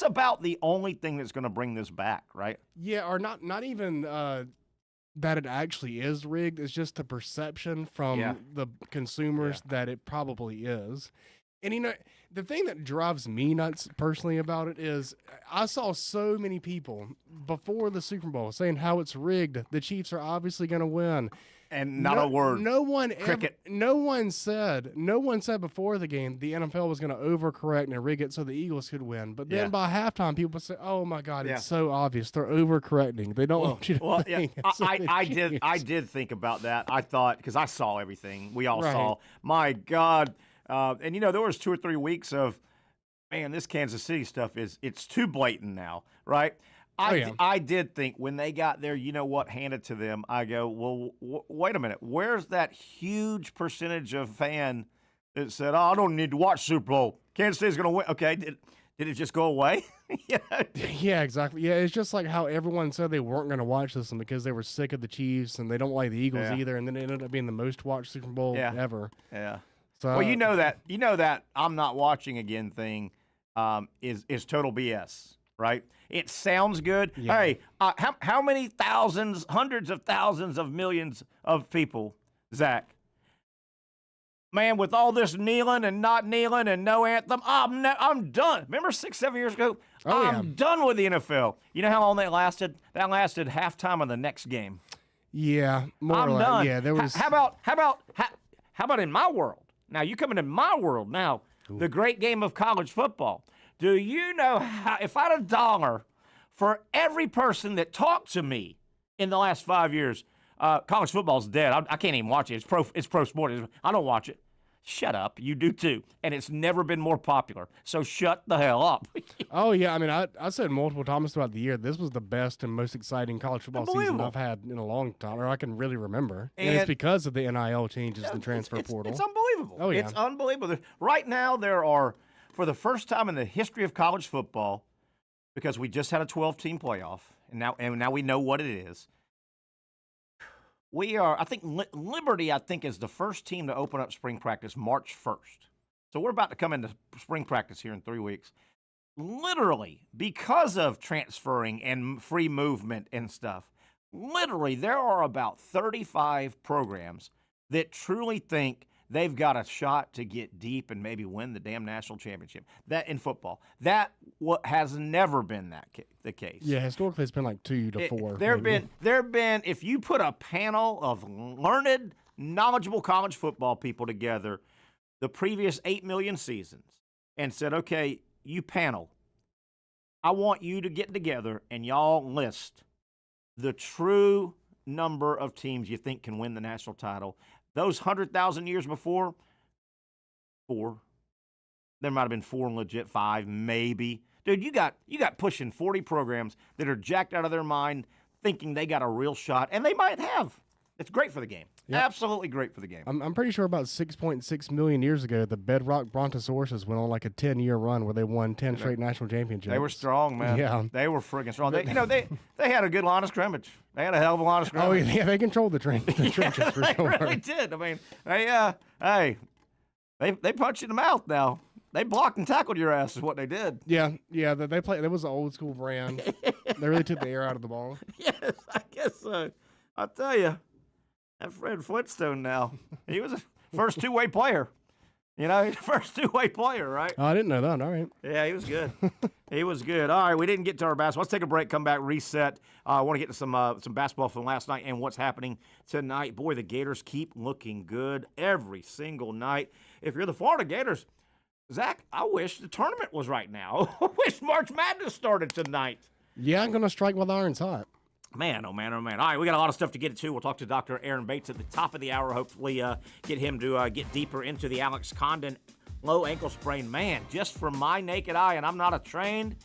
about the only thing that's going to bring this back, right? Yeah, or not even that it actually is rigged. It's just the perception from the consumers that it probably is. And you know, the thing that drives me nuts personally about it is I saw so many people before the Super Bowl saying how it's rigged. The Chiefs are obviously going to win. And not a word. No one said before the game the NFL was going to overcorrect and rig it so the Eagles could win. But then by halftime, people say, "Oh my God, it's so obvious. They're overcorrecting. They don't want you to think." Yeah. I did think about that. I thought, because I saw everything. We all saw. My God. And, you know, there was 2 or 3 weeks of, man, this Kansas City stuff it's too blatant now, right? I did think when they got there, you know what, handed to them, I go, well, wait a minute. Where's that huge percentage of fan that said, "Oh, I don't need to watch Super Bowl. Kansas City's going to win." Okay, did it just go away? Yeah, exactly. Yeah, it's just like how everyone said they weren't going to watch this one because they were sick of the Chiefs and they don't like the Eagles either, and then it ended up being the most watched Super Bowl ever. Yeah. So, well, you know that I'm not watching again thing is total BS, right? It sounds good. Yeah. Hey, how many thousands, hundreds of thousands of millions of people, Zach? Man, with all this kneeling and not kneeling and no anthem, I'm done. Remember 6-7 years ago? I'm done with the NFL. You know how long that lasted? That lasted halftime of the next game. Yeah, more I'm or less. done. Yeah, there was. How about in my world? Now, you come into my world now, the great game of college football. Do you know how, if I had $1 for every person that talked to me in the last 5 years, college football's dead. I can't even watch it. It's pro sport. I don't watch it. Shut up. You do too. And it's never been more popular. So shut the hell up. Oh, yeah. I mean, I said multiple times throughout the year, this was the best and most exciting college football season I've had in a long time, or I can really remember. And it's because of the NIL changes and transfer portal. It's unbelievable. Oh, yeah. It's unbelievable. Right now, there are, for the first time in the history of college football, because we just had a 12-team playoff, and now we know what it is. We are, I think, Liberty, is the first team to open up spring practice March 1st. So we're about to come into spring practice here in 3 weeks. Literally, because of transferring and free movement and stuff, literally there are about 35 programs that truly think they've got a shot to get deep and maybe win the damn national championship. That in football, that has never been the case. Yeah, historically it's been like 2 to 4. There have been. If you put a panel of learned, knowledgeable college football people together, the previous 8 million seasons, and said, "Okay, you panel, I want you to get together and y'all list the true number of teams you think can win the national title." Those 100,000 years before, 4. There might have been 4 legit, 5 maybe. Dude, you got pushing 40 programs that are jacked out of their mind, thinking they got a real shot, and they might have. It's great for the game. Yep. Absolutely great for the game. I'm pretty sure about 6.6 million years ago, the Bedrock Brontosauruses went on like a 10-year run where they won 10 straight national championships. They were strong, man. Yeah. They were friggin' strong. They had a good line of scrimmage. They had a hell of a line of scrimmage. Oh, yeah, they controlled the trenches for they sure. They really did. I mean, they punched you in the mouth now. They blocked and tackled your ass is what they did. Yeah, they played. It was an old school brand. They really took the air out of the ball. Yes, I guess so. I'll tell you, that Fred Flintstone now, he was a first two-way player. You know, he's the first two-way player, right? Oh, I didn't know that. All right. Yeah, he was good. He was good. All right, we didn't get to our basketball. Let's take a break, come back, reset. I want to get to some basketball from last night and what's happening tonight. Boy, the Gators keep looking good every single night. If you're the Florida Gators, Zach, I wish the tournament was right now. I wish March Madness started tonight. Yeah, I'm going to strike while the iron's hot. Man, oh, man, oh, man. All right, we got a lot of stuff to get to. We'll talk to Dr. Aaron Bates at the top of the hour, hopefully get him to get deeper into the Alex Condon low ankle sprain. Man, just from my naked eye, and I'm not a trained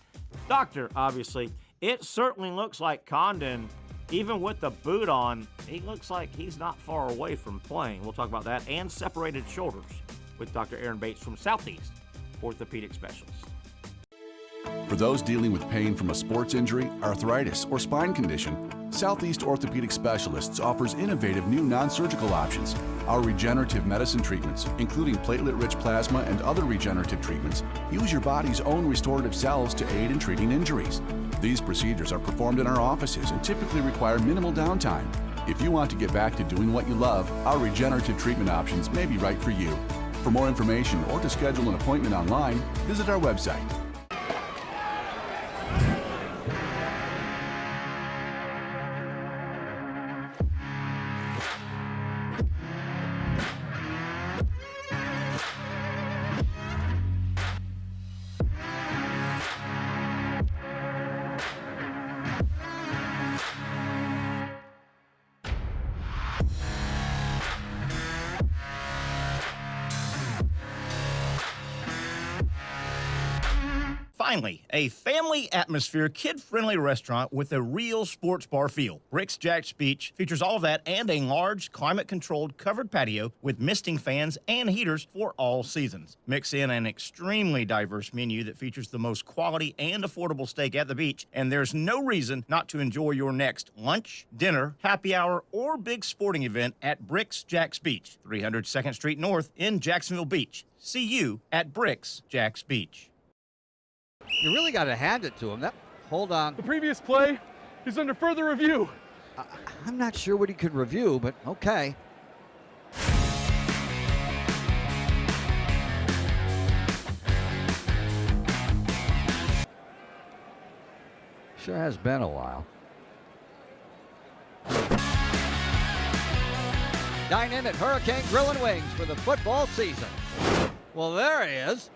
doctor, obviously, it certainly looks like Condon, even with the boot on, he looks like he's not far away from playing. We'll talk about that and separated shoulders with Dr. Aaron Bates from Southeast Orthopedic Specialist. For those dealing with pain from a sports injury, arthritis, or spine condition, Southeast Orthopedic Specialists offers innovative new non-surgical options. Our regenerative medicine treatments, including platelet-rich plasma and other regenerative treatments, use your body's own restorative cells to aid in treating injuries. These procedures are performed in our offices and typically require minimal downtime. If you want to get back to doing what you love, our regenerative treatment options may be right for you. For more information or to schedule an appointment online, visit our website. Finally, a family atmosphere, kid-friendly restaurant with a real sports bar feel. Bricks Jack's Beach features all of that and a large, climate-controlled covered patio with misting fans and heaters for all seasons. Mix in an extremely diverse menu that features the most quality and affordable steak at the beach, and there's no reason not to enjoy your next lunch, dinner, happy hour, or big sporting event at Bricks Jack's Beach, 300 2nd Street North in Jacksonville Beach. See you at Bricks Jack's Beach. You really got to hand it to him. Hold on. The previous play is under further review. I'm not sure what he could review, but okay. Sure has been a while. Dine in at Hurricane Grill and Wings for the football season. Well, there he is.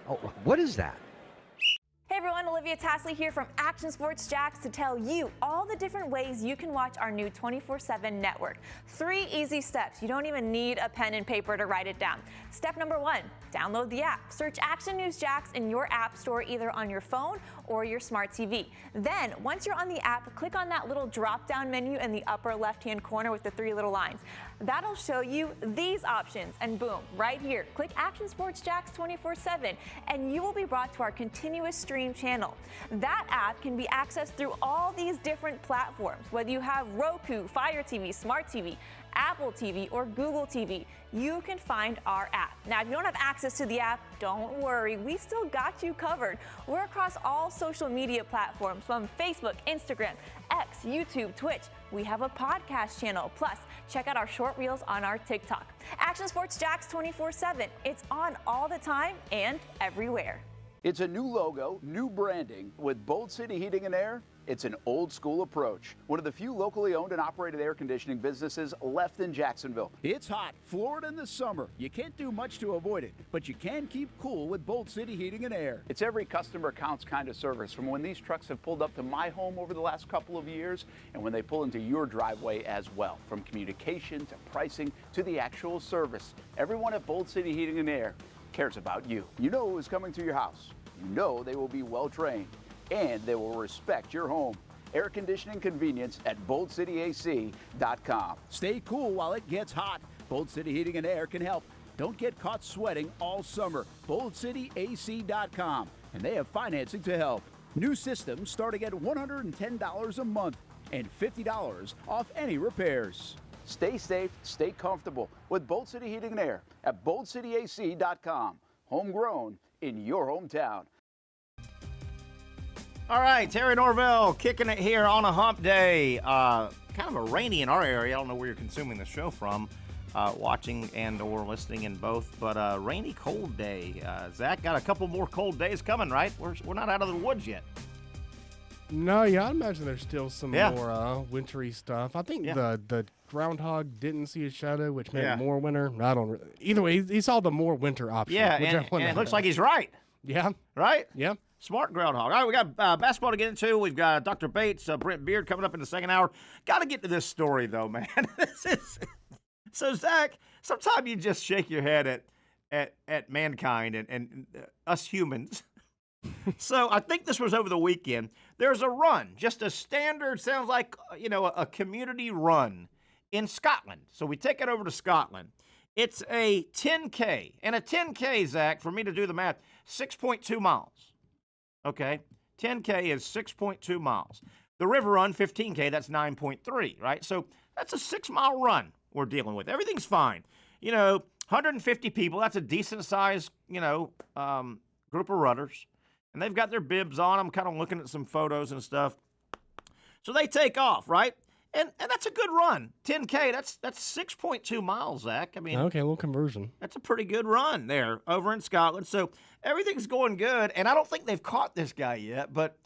Oh, what is that? Hey everyone, Olivia Tasley here from Action Sports Jacks to tell you all the different ways you can watch our new 24/7 network. 3 easy steps. You don't even need a pen and paper to write it down. Step number 1, download the app. Search Action News Jacks in your app store either on your phone or your smart TV. Then, once you're on the app, click on that little drop-down menu in the upper left-hand corner with the 3 little lines. That'll show you these options, and boom, right here, click Action Sports Jacks 24/7, and you will be brought to our continuous stream channel. That app can be accessed through all these different platforms, whether you have Roku, Fire TV, Smart TV, Apple TV, or Google TV. You can find our app. Now, if you don't have access to the app, don't worry. We still got you covered. We're across all social media platforms from Facebook, Instagram, X, YouTube, Twitch. We have a podcast channel. Plus, check out our short reels on our TikTok. Action Sports Jacks 24/7. It's on all the time and everywhere. It's a new logo, new branding. With Bold City Heating and Air, it's an old school approach. One of the few locally owned and operated air conditioning businesses left in Jacksonville. It's hot, Florida in the summer. You can't do much to avoid it, but you can keep cool with Bold City Heating and Air. It's every customer counts kind of service, from when these trucks have pulled up to my home over the last couple of years and when they pull into your driveway as well. From communication to pricing to the actual service, everyone at Bold City Heating and Air cares about you. You know who is coming to your house. You know they will be well trained, and they will respect your home. Air conditioning convenience at BoldCityAC.com. Stay cool while it gets hot. Bold City Heating and Air can help. Don't get caught sweating all summer. BoldCityAC.com, and they have financing to help. New systems starting at $110 a month and $50 off any repairs. Stay safe, stay comfortable with Bold City Heating and Air at BoldCityAC.com. Homegrown in your hometown. All right, Terry Norvelle kicking it here on a hump day. Kind of a rainy in our area. I don't know where you're consuming the show from, watching and or listening in both, but rainy, cold day. Zach, got a couple more cold days coming, right? We're not out of the woods yet. No, yeah, I imagine there's still some more wintry stuff. I think the groundhog didn't see a shadow, which meant more winter. I don't. Either way, he saw the more winter option. Yeah, and it looks like he's right. Yeah. Right? Yeah. Smart groundhog. All right, we got basketball to get into. We've got Dr. Bates, Brent Beaird coming up in the second hour. Got to get to this story, though, man. So, Zach, sometimes you just shake your head at mankind and us humans. So I think this was over the weekend. There's a run, just a standard, sounds like, a community run in Scotland. So we take it over to Scotland. It's a 10K. And a 10K, Zach, for me to do the math, 6.2 miles. Okay? 10K is 6.2 miles. The river run, 15K, that's 9.3, right? So that's a 6-mile run we're dealing with. Everything's fine. 150 people, that's a decent-sized, group of runners. And they've got their bibs on. I'm kind of looking at some photos and stuff. So they take off, right? And that's a good run. 10K, that's 6.2 miles, Zach. I mean, okay, a little conversion. That's a pretty good run there over in Scotland. So everything's going good. And I don't think they've caught this guy yet, but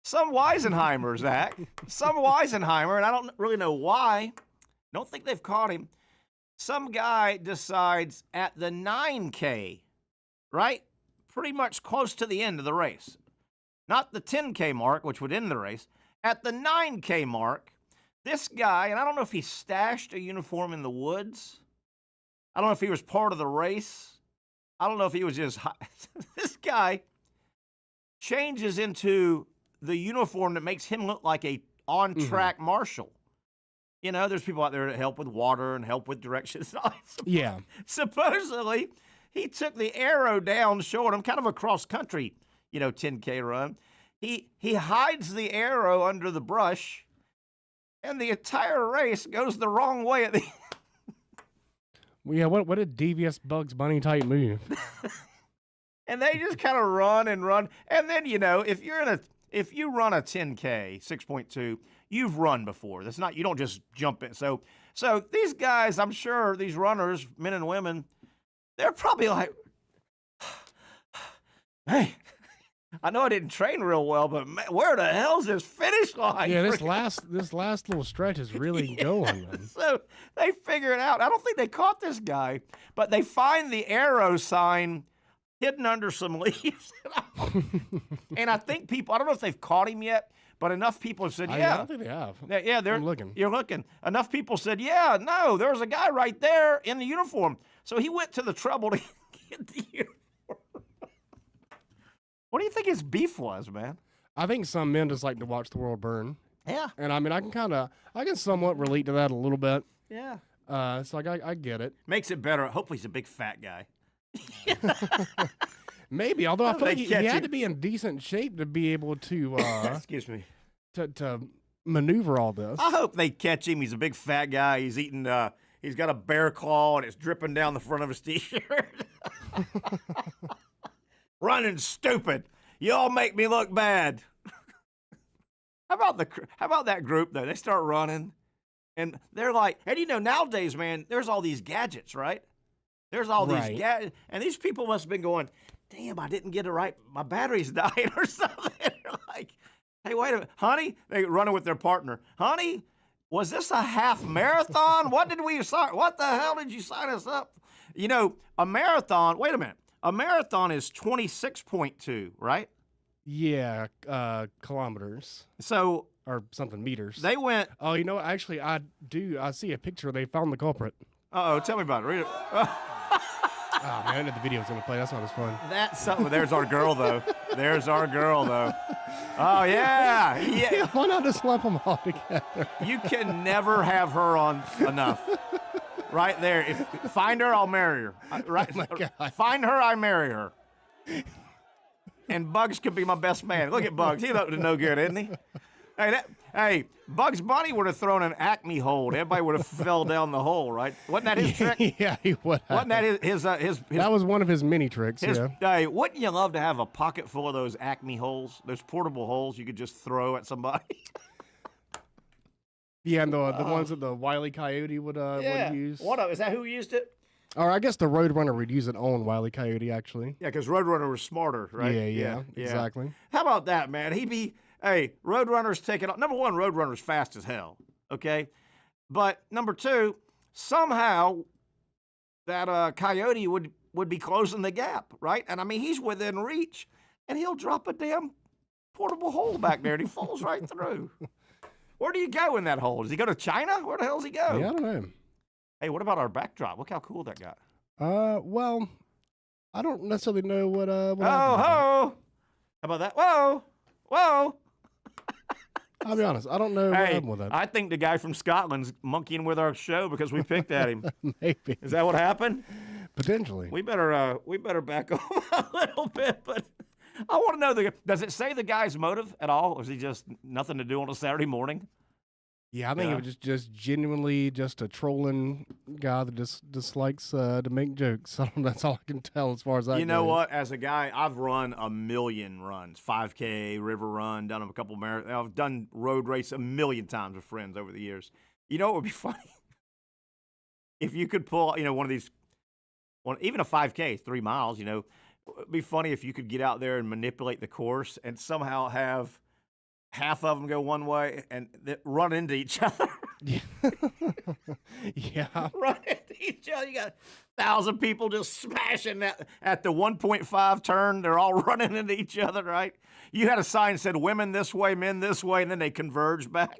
some Weisenheimer, Zach. Some Weisenheimer, and I don't really know why. Don't think they've caught him. Some guy decides at the 9K, right? Pretty much close to the end of the race. Not the 10K mark, which would end the race. At the 9K mark, this guy, and I don't know if he stashed a uniform in the woods. I don't know if he was part of the race. I don't know if he was just... This guy changes into the uniform that makes him look like a on-track marshal. There's people out there that help with water and help with directions. Yeah. Supposedly, he took the arrow down, showing him kind of a cross-country, 10K run. He hides the arrow under the brush, and the entire race goes the wrong way at the Well, yeah, what a devious Bugs Bunny type move. And they just kind of run and run. And then, if you run a 10K, 6.2, you've run before. That's not, you don't just jump in. So these guys, I'm sure, these runners, men and women, they're probably like, hey, I know I didn't train real well, but man, where the hell's this finish line? Yeah, this last little stretch is really going. Man. So they figure it out. I don't think they caught this guy, but they find the arrow sign hidden under some leaves. And I think people, I don't know if they've caught him yet, but enough people have said, yeah. I don't think they have. Yeah, I'm looking. You're looking. Enough people said, yeah, no, there was a guy right there in the uniform. So he went to the trouble to get the uniform. What do you think his beef was, man? I think some men just like to watch the world burn. Yeah. And I mean, I can somewhat relate to that a little bit. Yeah. So I get it. Makes it better. Hopefully he's a big fat guy. Maybe, although I feel like he had to be in decent shape to be able to excuse me. To maneuver all this. I hope they catch him. He's a big fat guy. He's eating he's got a bear claw and it's dripping down the front of his t-shirt. Running stupid. You all make me look bad. How about that group though? They start running and they're like, and nowadays, man, there's all these gadgets, right? There's all these gadgets, and these people must have been going, damn, I didn't get it right. My battery's dying or something. They're like, hey, wait a minute, honey. They running with their partner. Honey, was this a half marathon? What the hell did you sign us up? A marathon, wait a minute. A marathon is 26.2, right? Yeah, kilometers. So or something meters. They went. Oh, actually, I see a picture. They found the culprit. Tell me about it. Read it. Oh man, the video's gonna play. That's not as fun. That's something. There's our girl though. Oh yeah. Why not just lump them all together? You can never have her on enough. Right there. Find her, I'll marry her. Right. Oh my God. Find her, I marry her. And Bugs could be my best man. Look at Bugs. He's up to no good, isn't he? Hey, Bugs Bunny would have thrown an Acme hold. Everybody would have fell down the hole, right? Wasn't that his trick? Yeah, he would. Wasn't that his That was one of his many tricks. Hey, wouldn't you love to have a pocket full of those Acme holes, those portable holes you could just throw at somebody? Yeah, and the ones that the Wile E. Coyote would use. Is that who used it? Or I guess the Roadrunner would use it on Wile E. Coyote, actually. Yeah, because Roadrunner was smarter, right? Yeah, exactly. How about that, man? Roadrunner's taking off. Number one, Roadrunner's fast as hell, okay? But number two, somehow that Coyote would be closing the gap, right? And, I mean, he's within reach, and he'll drop a damn portable hole back there, and he falls right through. Where do you go in that hole? Does he go to China? Where the hell does he go? Yeah, I don't know. Hey, what about our backdrop? Look how cool that got. Well, I don't necessarily know what ho! How about that? Whoa! I'll be honest, I don't know what happened with that. I think the guy from Scotland's monkeying with our show because we picked at him. Maybe. Is that what happened? Potentially. We better back off a little bit, but I want to know, does it say the guy's motive at all, or is he just nothing to do on a Saturday morning? Yeah, I think it was just genuinely just a trolling guy that just dislikes to make jokes. That's all I can tell as far as that goes. You know what? As a guy, I've run a million runs, 5K, river run, done a couple marathons. I've done road race a million times with friends over the years. You know what would be funny? If you could pull, one of these, even a 5K, 3 miles, it'd be funny if you could get out there and manipulate the course and somehow have half of them go one way and run into each other. Yeah. Run into each other. You got 1,000 people just smashing at the 1.5 turn. They're all running into each other, right? You had a sign that said women this way, men this way, and then they converge back.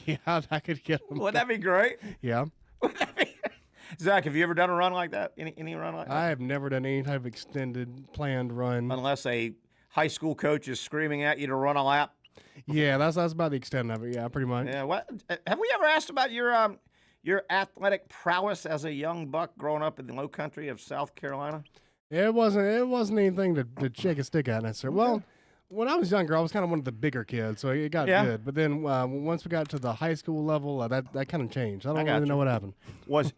Yeah, that could get them. Wouldn't that be great? Yeah. Zach, have you ever done a run like that? Any run like that? I have never done any type of extended planned run. Unless a high school coach is screaming at you to run a lap. Yeah, that's about the extent of it. Yeah, pretty much. Yeah. What have we ever asked about your athletic prowess as a young buck growing up in the low country of South Carolina? It wasn't anything to shake a stick at necessarily. Well, when I was younger, I was kind of one of the bigger kids, so it got good. But then once we got to the high school level, that kind of changed. I don't really know what happened. Was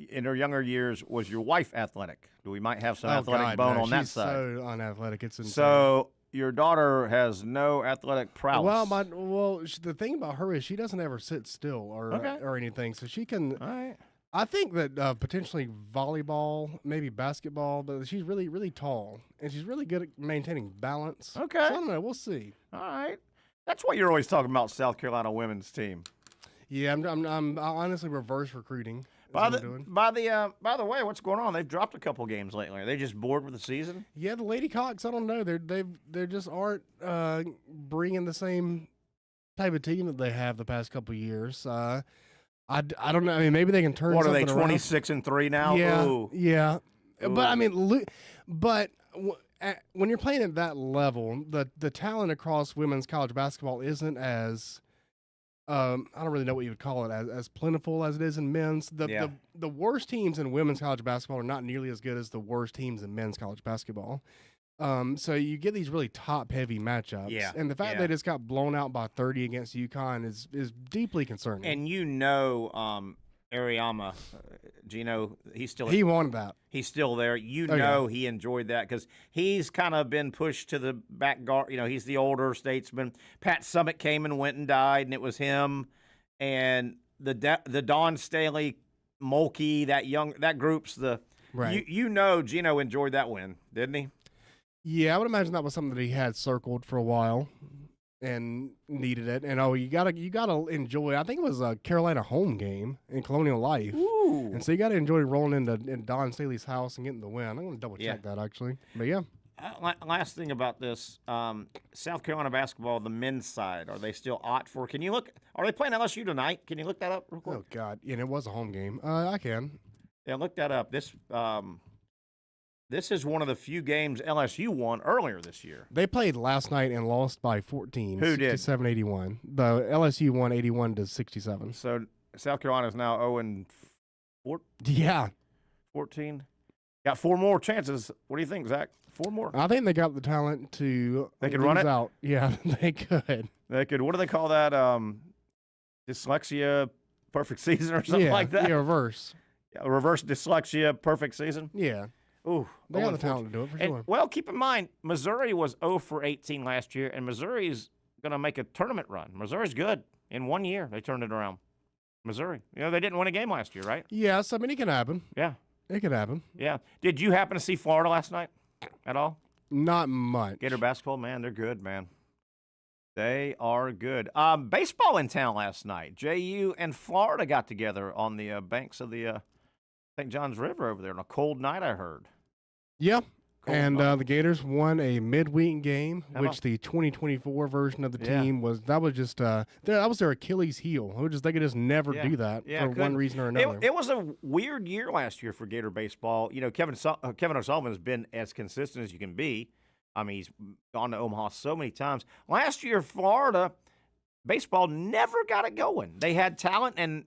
in her younger years, was your wife athletic? We might have some athletic bone on that side. She's so unathletic. It's insane. So your daughter has no athletic prowess. Well, the thing about her is she doesn't ever sit still or anything, so she can. All right. I think that potentially volleyball, maybe basketball, but she's really, really tall, and she's really good at maintaining balance. Okay. So I don't know. We'll see. All right. That's what you're always talking about, South Carolina women's team. Yeah, I'm honestly reverse recruiting. By the way, what's going on? They've dropped a couple games lately. Are they just bored with the season? Yeah, the Lady Cocks. I don't know. They just aren't bringing the same type of team that they have the past couple of years. I don't know. I mean, maybe they can turn. What are they? 26-3 now? Yeah, Ooh. yeah. Ooh. But I mean, when you're playing at that level, the talent across women's college basketball isn't as I don't really know what you would call it as plentiful as it is in men's. The worst teams in women's college basketball are not nearly as good as the worst teams in men's college basketball. So you get these really top-heavy matchups. Yeah. And the fact they just got blown out by 30 against UConn is deeply concerning. And Ariyama, Gino, he wanted that. He's still there. He enjoyed that because he's kind of been pushed to the back guard. He's the older statesman. Pat Summitt came and went and died, and it was him. And the Don Staley, Mulkey, that group's the right. Gino enjoyed that win, didn't he? Yeah, I would imagine that was something that he had circled for a while and needed it. And you gotta enjoy. I think it was a Carolina home game in Colonial Life. Ooh. And so you gotta enjoy rolling in Don Staley's house and getting the win. I'm gonna double check that actually. But yeah. Last thing about this, South Carolina basketball, the men's side, are they still for? Can you look? Are they playing LSU tonight? Can you look that up real quick? Oh God, yeah, it was a home game. I can. Yeah, look that up. This is one of the few games LSU won earlier this year. They played last night and lost by 14. Who did? 67-81. The LSU won 81-67. So South Carolina is now 0-4. Yeah. 14. Got 4 more chances. What do you think, Zach? 4 more. I think they got the talent to. They could run it out. Yeah, they could. They could. What do they call that? Dyslexia, perfect season, or something like that. Yeah, reverse. Yeah, reverse dyslexia, perfect season. Yeah. Ooh, they got the talent to do it for sure. Well, keep in mind, Missouri was 0 for 18 last year, and Missouri's going to make a tournament run. Missouri's good. In 1 year, they turned it around. Missouri. They didn't win a game last year, right? Yes, I mean, it can happen. Yeah. It could happen. Yeah. Did you happen to see Florida last night at all? Not much. Gator basketball, man, they're good, man. They are good. Baseball in town last night. JU and Florida got together on the banks of the St. Johns River over there on a cold night, I heard. Yep. And the Gators won a midweek game, which the 2024 version of the team was their Achilles heel. They could just never do that for one reason or another. It was a weird year last year for Gator baseball. Kevin O'Sullivan has been as consistent as you can be. I mean, he's gone to Omaha so many times. Last year, Florida baseball never got it going. They had talent, and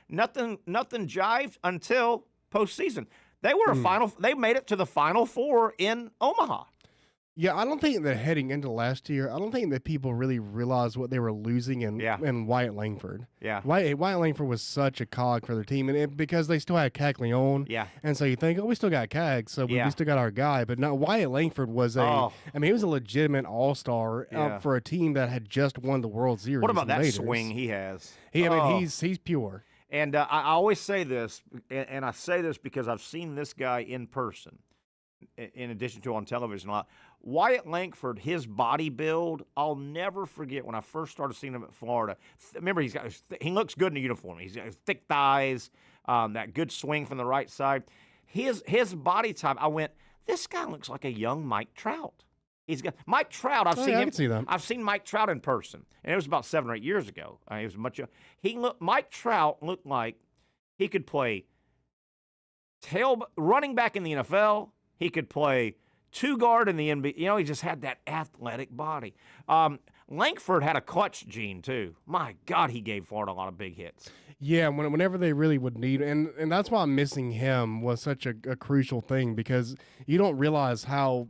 nothing jived until postseason. They were They made it to the Final Four in Omaha. Yeah, I don't think that heading into last year, I don't think that people really realized what they were losing in Wyatt Langford. Yeah, Wyatt Langford was such a cog for their team, and because they still had Caglione. Yeah, and so you think, we still got Cag, so we still got our guy. But no, Wyatt Langford was he was a legitimate all-star for a team that had just won the World Series. What about that swing he has? He's pure. And I always say this, and I say this because I've seen this guy in person, in addition to on television a lot. Wyatt Langford, his body build, I'll never forget when I first started seeing him at Florida. Remember, he looks good in the uniform. He's got thick thighs, that good swing from the right side. His body type, I went, this guy looks like a young Mike Trout. He's got Mike Trout. I can see that. I've seen Mike Trout in person, and it was about 7 or 8 years ago. He was Mike Trout looked like he could play running back in the NFL. He could play 2-guard in the NBA. He just had that athletic body. Langford had a clutch gene too. My God, he gave Florida a lot of big hits. Yeah, whenever they really would need, and that's why missing him was such a crucial thing, because you don't realize how.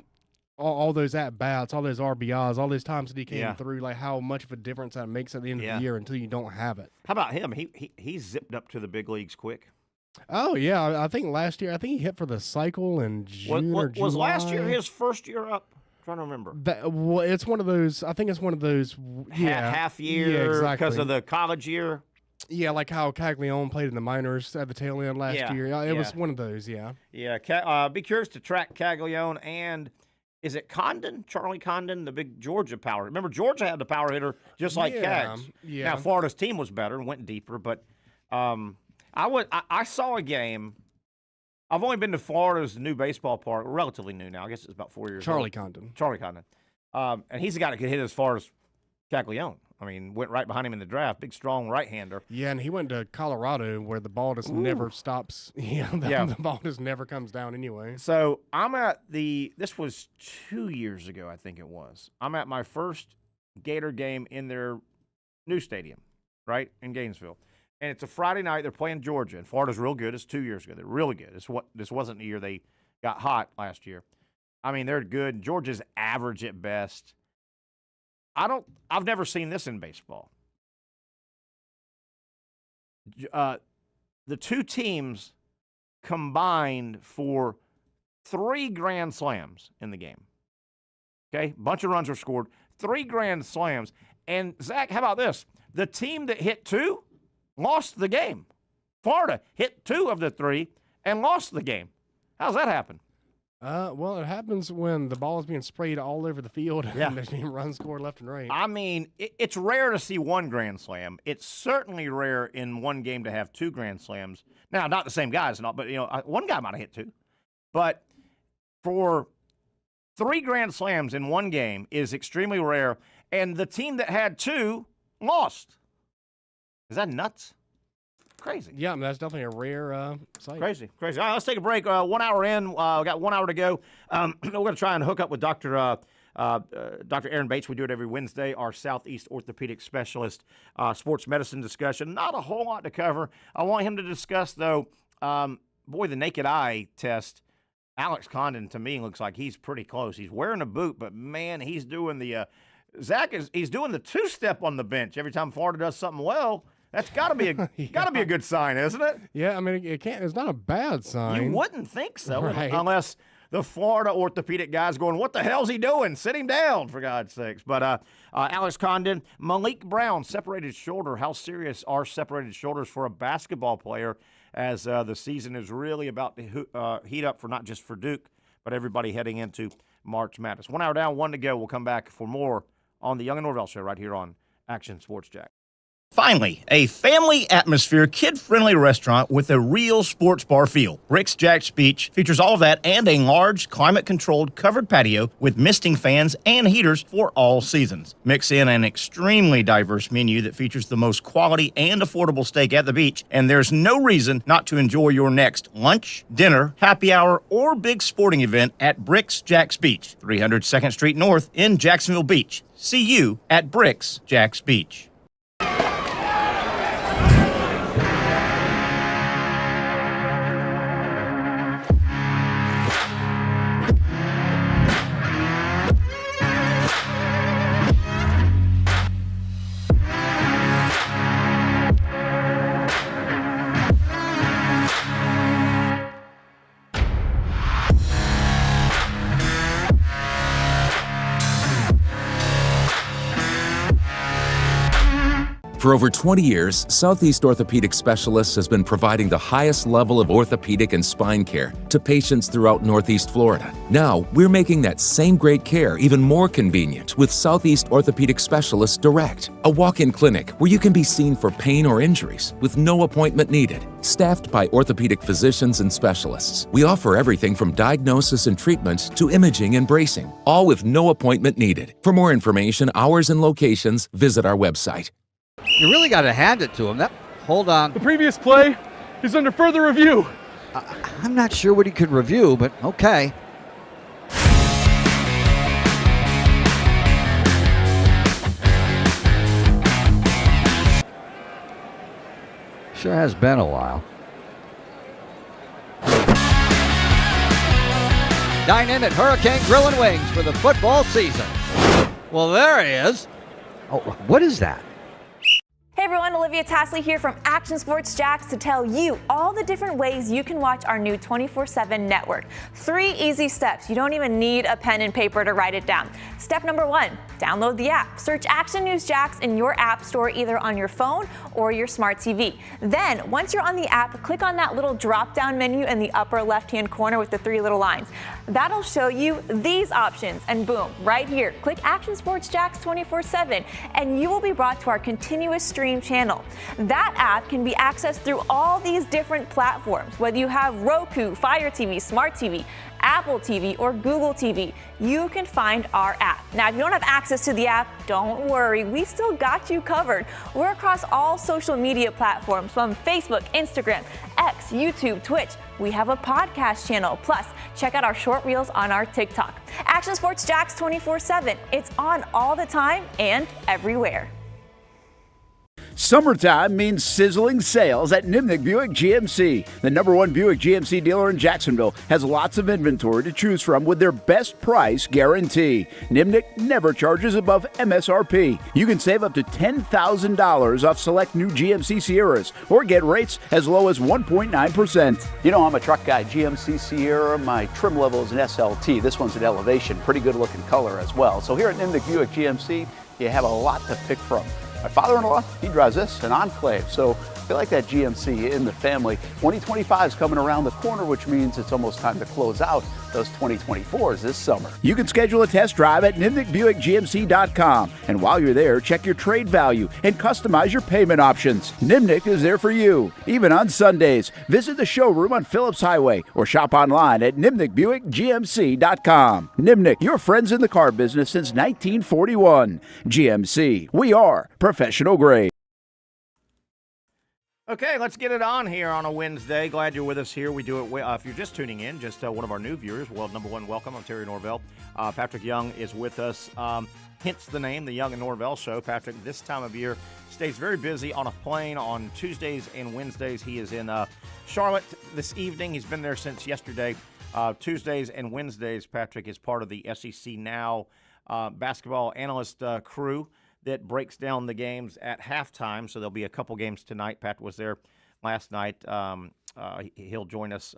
All those at-bats, all those RBIs, all those times that he came through, like how much of a difference that makes at the end of the year until you don't have it. How about him? He zipped up to the big leagues quick. Oh, yeah. I think last year, he hit for the cycle in June or July. Was last year his first year up? I'm trying to remember. It's one of those, I think it's one of those. Half year because of the college year. Yeah, like how Caglione played in the minors at the tail end last year. It was one of those, Yeah, be curious to track Caglione and... Is it Condon, Charlie Condon, the big Georgia power? Remember, Georgia had the power hitter just like Cags. Yeah. Now, Florida's team was better and went deeper, but I saw a game. I've only been to Florida's new baseball park, relatively new now. I guess it's about 4 years Charlie old. Condon. Charlie Condon. And he's the guy that could hit as far as Caglione. I mean, went right behind him in the draft. Big, strong right-hander. Yeah, and he went to Colorado where the ball just never stops. The ball just never comes down anyway. So I'm at this was 2 years ago, I think it was. I'm at my first Gator game in their new stadium, right, in Gainesville. And it's a Friday night. They're playing Georgia, and Florida's real good. It's 2 years ago. They're really good. This wasn't the year they got hot last year. I mean, they're good. Georgia's average at best. I've never seen this in baseball. The two teams combined for 3 grand slams in the game. Okay, bunch of runs were scored, 3 grand slams. And Zach, how about this? The team that hit 2 lost the game. Florida hit 2 of the 3 and lost the game. How's that happen? Well, it happens when the ball is being sprayed all over the field and there's being runs scored left and right. I mean, it's rare to see 1 grand slam. It's certainly rare in one game to have 2 grand slams. Now, not the same guys, but one guy might have hit 2. But for 3 grand slams in one game is extremely rare, and the team that had 2 lost. Is that nuts? Crazy. Yeah, that's definitely a rare sight. Crazy. All right, let's take a break. 1 hour in. We got 1 hour to go. We're going to try and hook up with Dr. Aaron Bates. We do it every Wednesday, our Southeast Orthopedic Specialist sports medicine discussion. Not a whole lot to cover. I want him to discuss, though, the naked eye test. Alex Condon, to me, looks like he's pretty close. He's wearing a boot, but, man, he's doing the he's doing the two-step on the bench. Every time Florida does something well, that's got to be a good sign, isn't it? Yeah, I mean, it's not a bad sign. You wouldn't think so, right. Unless the Florida orthopedic guy's going, what the hell's he doing? Sit him down, for God's sakes. But Alex Condon, Malik Brown, separated shoulder. How serious are separated shoulders for a basketball player as the season is really about to heat up for not just for Duke, but everybody heading into March Madness. 1 hour down, 1 to go. We'll come back for more on the Young and Norvelle Show right here on Action Sports Jack. Finally, a family atmosphere, kid-friendly restaurant with a real sports bar feel. Bricks Jack's Beach features all of that and a large, climate-controlled covered patio with misting fans and heaters for all seasons. Mix in an extremely diverse menu that features the most quality and affordable steak at the beach, and there's no reason not to enjoy your next lunch, dinner, happy hour, or big sporting event at Bricks Jack's Beach, 300 2nd Street North in Jacksonville Beach. See you at Bricks Jack's Beach. For over 20 years, Southeast Orthopedic Specialists has been providing the highest level of orthopedic and spine care to patients throughout Northeast Florida. Now, we're making that same great care even more convenient with Southeast Orthopedic Specialists Direct, a walk-in clinic where you can be seen for pain or injuries with no appointment needed. Staffed by orthopedic physicians and specialists, we offer everything from diagnosis and treatment to imaging and bracing, all with no appointment needed. For more information, hours, and locations, visit our website. You really got to hand it to him. Hold on. The previous play is under further review. I'm not sure what he could review, but okay. Sure has been a while. Dynamic Hurricane Grill and Wings for the football season. Well, there he is. Oh, what is that? Hey everyone, Olivia Tasley here from Action Sports Jacks to tell you all the different ways you can watch our new 24/7 network. 3 easy steps. You don't even need a pen and paper to write it down. Step number 1, download the app. Search Action News Jacks in your app store either on your phone or your smart TV. Then, once you're on the app, click on that little drop-down menu in the upper left-hand corner with the 3 little lines. That'll show you these options, and boom, right here, click Action Sports Jacks 24/7, and you will be brought to our continuous stream channel. That app can be accessed through all these different platforms, whether you have Roku, Fire TV, Smart TV, Apple TV, or Google TV. You can find our app. Now, if you don't have access to the app, don't worry, we still got you covered. We're across all social media platforms from Facebook, Instagram, X, YouTube, Twitch. We have a podcast channel. Plus, check out our short reels on our TikTok. Action Sports Jacks 24/7. It's on all the time and everywhere. Summertime means sizzling sales at Nimnick Buick GMC. The #1 Buick GMC dealer in Jacksonville has lots of inventory to choose from with their best price guarantee. Nimnick never charges above MSRP. You can save up to $10,000 off select new GMC Sierras or get rates as low as 1.9%. You know, I'm a truck guy. GMC Sierra, my trim level is an SLT. This one's an Elevation. Pretty good looking color as well. So here at Nimnick Buick GMC, you have a lot to pick from. My father-in-law, he drives this, an Enclave, so I feel like that GMC in the family. 2025 is coming around the corner, which means it's almost time to close out those 2024s this summer. You can schedule a test drive at NimnickBuickGMC.com, and while you're there, check your trade value and customize your payment options. Nimnick is there for you, even on Sundays. Visit the showroom on Phillips Highway or shop online at NimnickBuickGMC.com. Nimnick, your friends in the car business since 1941. GMC, we are professional grade. Okay, let's get it on here on a Wednesday. Glad you're with us here. We do it if you're just tuning in, just one of our new viewers. Well, #1, welcome. I'm Terry Norvelle. Patrick Young is with us. Hence the name, the Young and Norvelle Show. Patrick, this time of year, stays very busy on a plane on Tuesdays and Wednesdays. He is in Charlotte this evening. He's been there since yesterday. Tuesdays and Wednesdays, Patrick is part of the SEC Now basketball analyst crew that breaks down the games at halftime. So there'll be a couple games tonight. Pat was there last night. He'll join us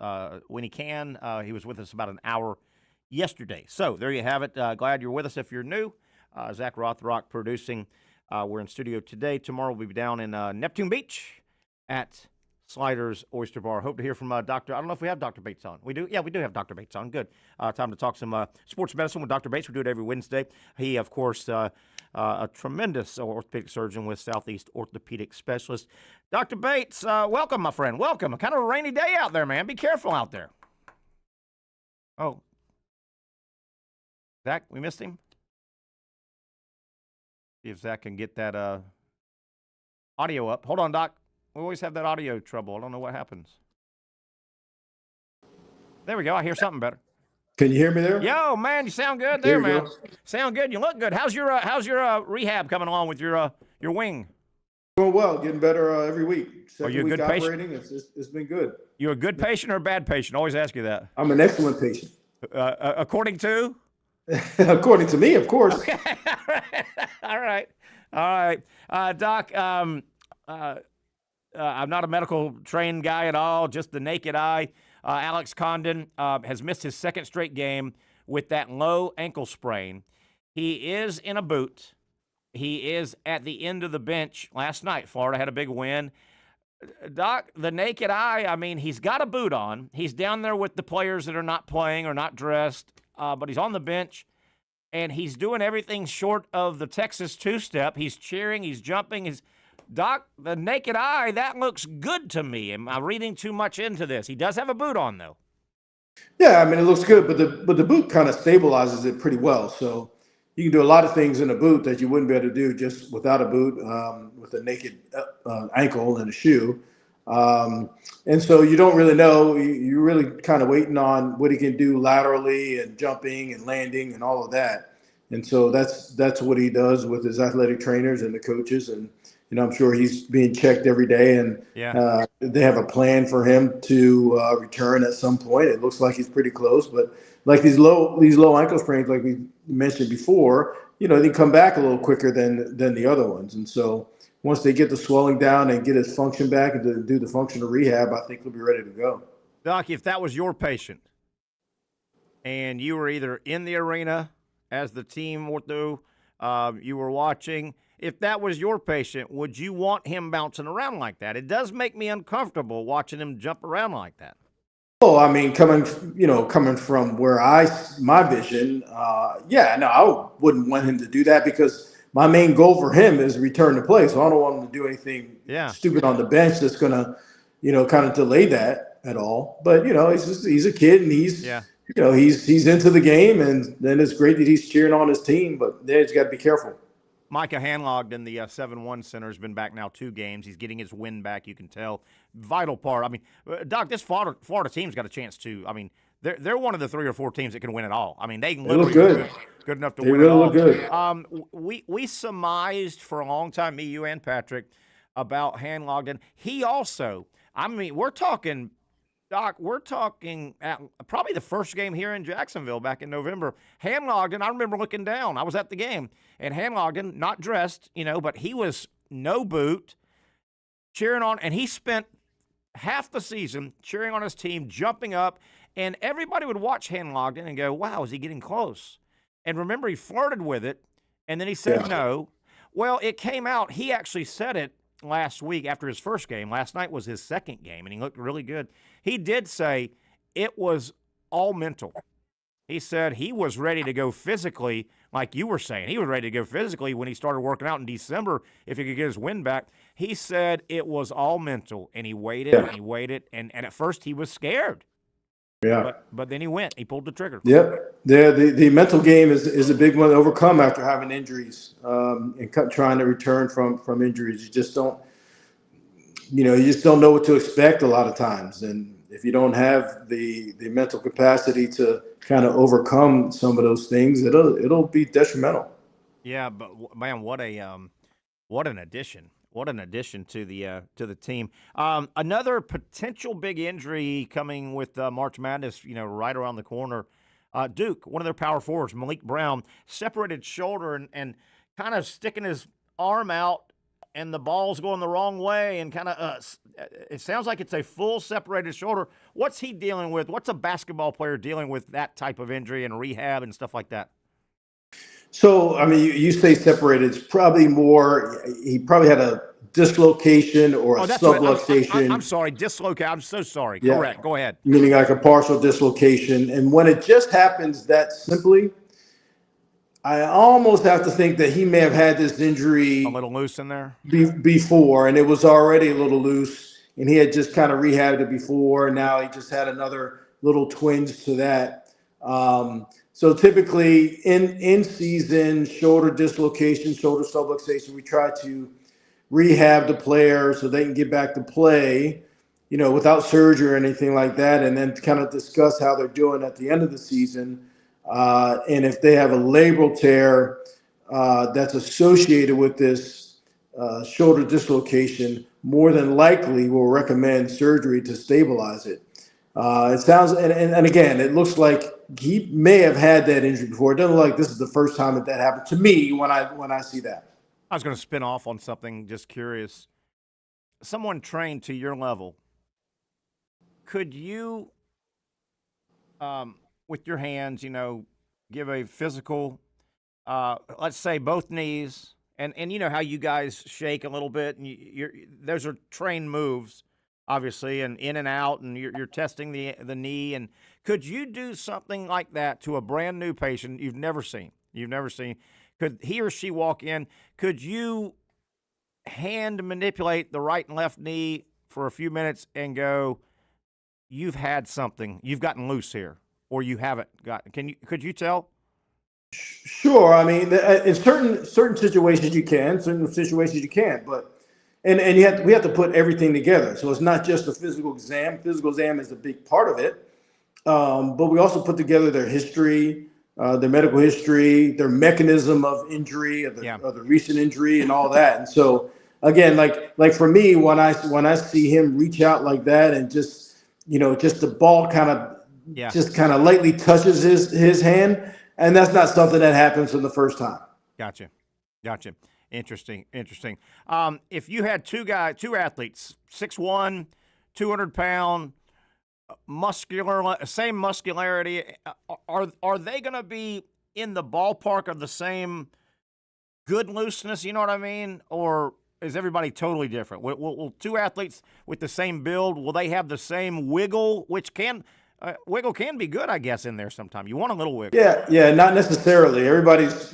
when he can. He was with us about an hour yesterday. So there you have it. Glad you're with us if you're new. Zach Rothrock producing. We're in studio today. Tomorrow we'll be down in Neptune Beach at Sliders Oyster Bar. Hope to hear from Dr. I don't know if we have Dr. Bates on. We do? Yeah, we do have Dr. Bates on. Good. Time to talk some sports medicine with Dr. Bates. We do it every Wednesday. He, of course, a tremendous orthopedic surgeon with Southeast Orthopedic Specialist. Dr. Bates, welcome, my friend. Welcome. Kind of a rainy day out there, man. Be careful out there. Oh. Zach, we missed him? See if Zach can get that audio up. Hold on, Doc. We always have that audio trouble. I don't know what happens. There we go. I hear something better. Can you hear me there? Yo, man, you sound good there, man. Go. Sound good. You look good. How's your rehab coming along with your wing? Doing well. Getting better every week. Are you a good operating. patient? It's been good. You a good patient or a bad patient? I always ask you that. I'm an excellent patient. According to? According to me, of course. Okay. All right. Doc, I'm not a medical trained guy at all, just the naked eye. Alex Condon has missed his second straight game with that low ankle sprain. He is in a boot. He is at the end of the bench. Last night, Florida had a big win. Doc, the naked eye, I mean, he's got a boot on. He's down there with the players that are not playing or not dressed, but he's on the bench, and he's doing everything short of the Texas two-step. He's cheering, he's jumping, Doc, the naked eye, that looks good to me. Am I reading too much into this? He does have a boot on, though. Yeah, I mean, it looks good, but the boot kind of stabilizes it pretty well. So you can do a lot of things in a boot that you wouldn't be able to do just without a boot, with a naked ankle and a shoe. And so you don't really know. You're really kind of waiting on what he can do laterally and jumping and landing and all of that. And so that's what he does with his athletic trainers and the coaches. And I'm sure he's being checked every day, and they have a plan for him to return at some point. It looks like he's pretty close, but like these low ankle sprains, like we mentioned before, they come back a little quicker than the other ones. And so once they get the swelling down and get his function back and to do the functional rehab, I think he'll be ready to go. Doc, if that was your patient and you were either in the arena as the team ortho, you were watching, if that was your patient, would you want him bouncing around like that? It does make me uncomfortable watching him jump around like that. Oh, I mean, coming from where my vision, I wouldn't want him to do that because my main goal for him is return to play. So I don't want him to do anything stupid on the bench that's going to, kind of delay that at all. But, he's a kid and he's into the game, and then it's great that he's cheering on his team, but he's got to be careful. Micah Hanlogden, the 7-1 center, has been back now 2 games. He's getting his win back, you can tell. Vital part. I mean, Doc, this Florida team's got a chance to. I mean, they're one of the 3 or 4 teams that can win it all. I mean, they can literally look good enough to win it all. They really look good. We surmised for a long time, me, you, and Patrick, about Hanlogden. He also, I mean, we're talking at probably the first game here in Jacksonville back in November. Hanlogden, I remember looking down. I was at the game, and Hanlogden, not dressed, but he was no boot, cheering on, and he spent half the season cheering on his team, jumping up, and everybody would watch Hanlogden and go, wow, is he getting close? And remember, he flirted with it, and then he said no. Well, it came out. He actually said it last week after his first game. Last night was his second game, and he looked really good. He did say it was all mental. He said he was ready to go physically, like you were saying. He was ready to go physically when he started working out in December if he could get his wind back. He said it was all mental, and he waited and he waited, and at first he was scared. Yeah. But then he went. He pulled the trigger. Yep. The mental game is a big one to overcome after having injuries and trying to return from injuries. You just don't know what to expect a lot of times. And if you don't have the mental capacity to kind of overcome some of those things, it'll be detrimental. Yeah, but man, what an addition. What an addition to the team. Another potential big injury coming with March Madness, right around the corner. Duke, one of their power forwards, Malik Brown, separated shoulder and kind of sticking his arm out, and the ball's going the wrong way, and kind of it sounds like it's a full separated shoulder. What's he dealing with? What's a basketball player dealing with that type of injury and rehab and stuff like that? So, I mean, you say separated. It's probably more, he probably had a dislocation or a subluxation. I'm sorry, dislocate. I'm so sorry. Yeah. Correct. Go ahead. Meaning like a partial dislocation. And when it just happens that simply, I almost have to think that he may have had this injury a little loose in there before, and it was already a little loose, and he had just kind of rehabbed it before, and now he just had another little twinge to that. So typically in season, shoulder dislocation, shoulder subluxation, we try to rehab the player so they can get back to play, without surgery or anything like that, and then kind of discuss how they're doing at the end of the season. And if they have a labral tear that's associated with this shoulder dislocation, more than likely we'll recommend surgery to stabilize it. It sounds, and again, it looks like he may have had that injury before. It doesn't look like this is the first time that happened to me when I see that. I was going to spin off on something, just curious. Someone trained to your level, could you, with your hands, give a physical, let's say both knees, and you know how you guys shake a little bit, and those are trained moves, obviously, and in and out, and you're testing the knee. And could you do something like that to a brand new patient you've never seen? Could he or she walk in? Could you hand manipulate the right and left knee for a few minutes and go, you've had something, you've gotten loose here, or you haven't got? Could you tell? Sure. I mean, in certain situations you can, certain situations you can't, but. And we have to put everything together. So it's not just a physical exam. Physical exam is a big part of it. But we also put together their history, their medical history, their mechanism of injury, of the recent injury, and all that. And so again, like for me, when I see him reach out like that and just the ball kind of lightly touches his hand, and that's not something that happens for the first time. Gotcha. Interesting. If you had two athletes, 6'1", 200-pound, same muscularity, are they going to be in the ballpark of the same good looseness? You know what I mean? Or is everybody totally different? Will two athletes with the same build, will they have the same wiggle, which can be good, I guess, in there sometime. You want a little wiggle. Yeah, not necessarily. Everybody's,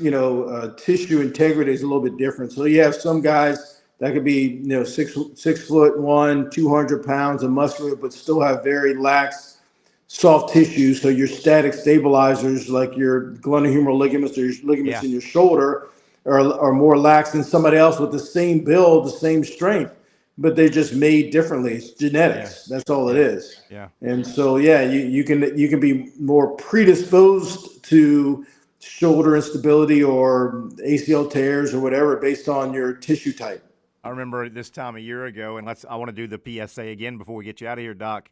tissue integrity is a little bit different. So you have some guys that could be, 6'1", 200 pounds of muscular, but still have very lax soft tissue. So your static stabilizers, like your glenohumeral ligaments or your ligaments in your shoulder, are more lax than somebody else with the same build, the same strength, but they're just made differently. It's genetics. That's all it is. Yeah. And so, you can be more predisposed to shoulder instability or ACL tears or whatever based on your tissue type. I remember this time a year ago, and I want to do the PSA again before we get you out of here, Doc.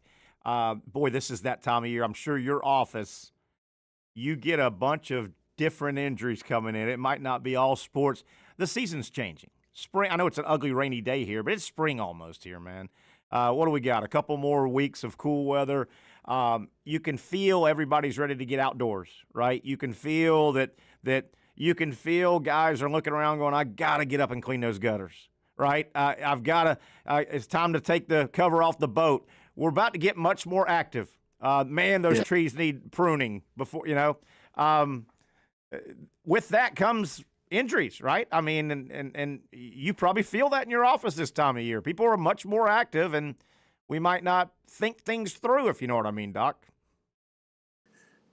Boy, this is that time of year. I'm sure your office, you get a bunch of different injuries coming in. It might not be all sports. The season's changing. Spring. I know it's an ugly, rainy day here, but it's spring almost here, man. What do we got? A couple more weeks of cool weather. You can feel everybody's ready to get outdoors, right? You can feel that guys are looking around going, I got to get up and clean those gutters, right? I've got to it's time to take the cover off the boat. We're about to get much more active. Those trees need pruning before, with that comes injuries, right? I mean, and you probably feel that in your office this time of year. People are much more active, and we might not think things through, if you know what I mean, Doc.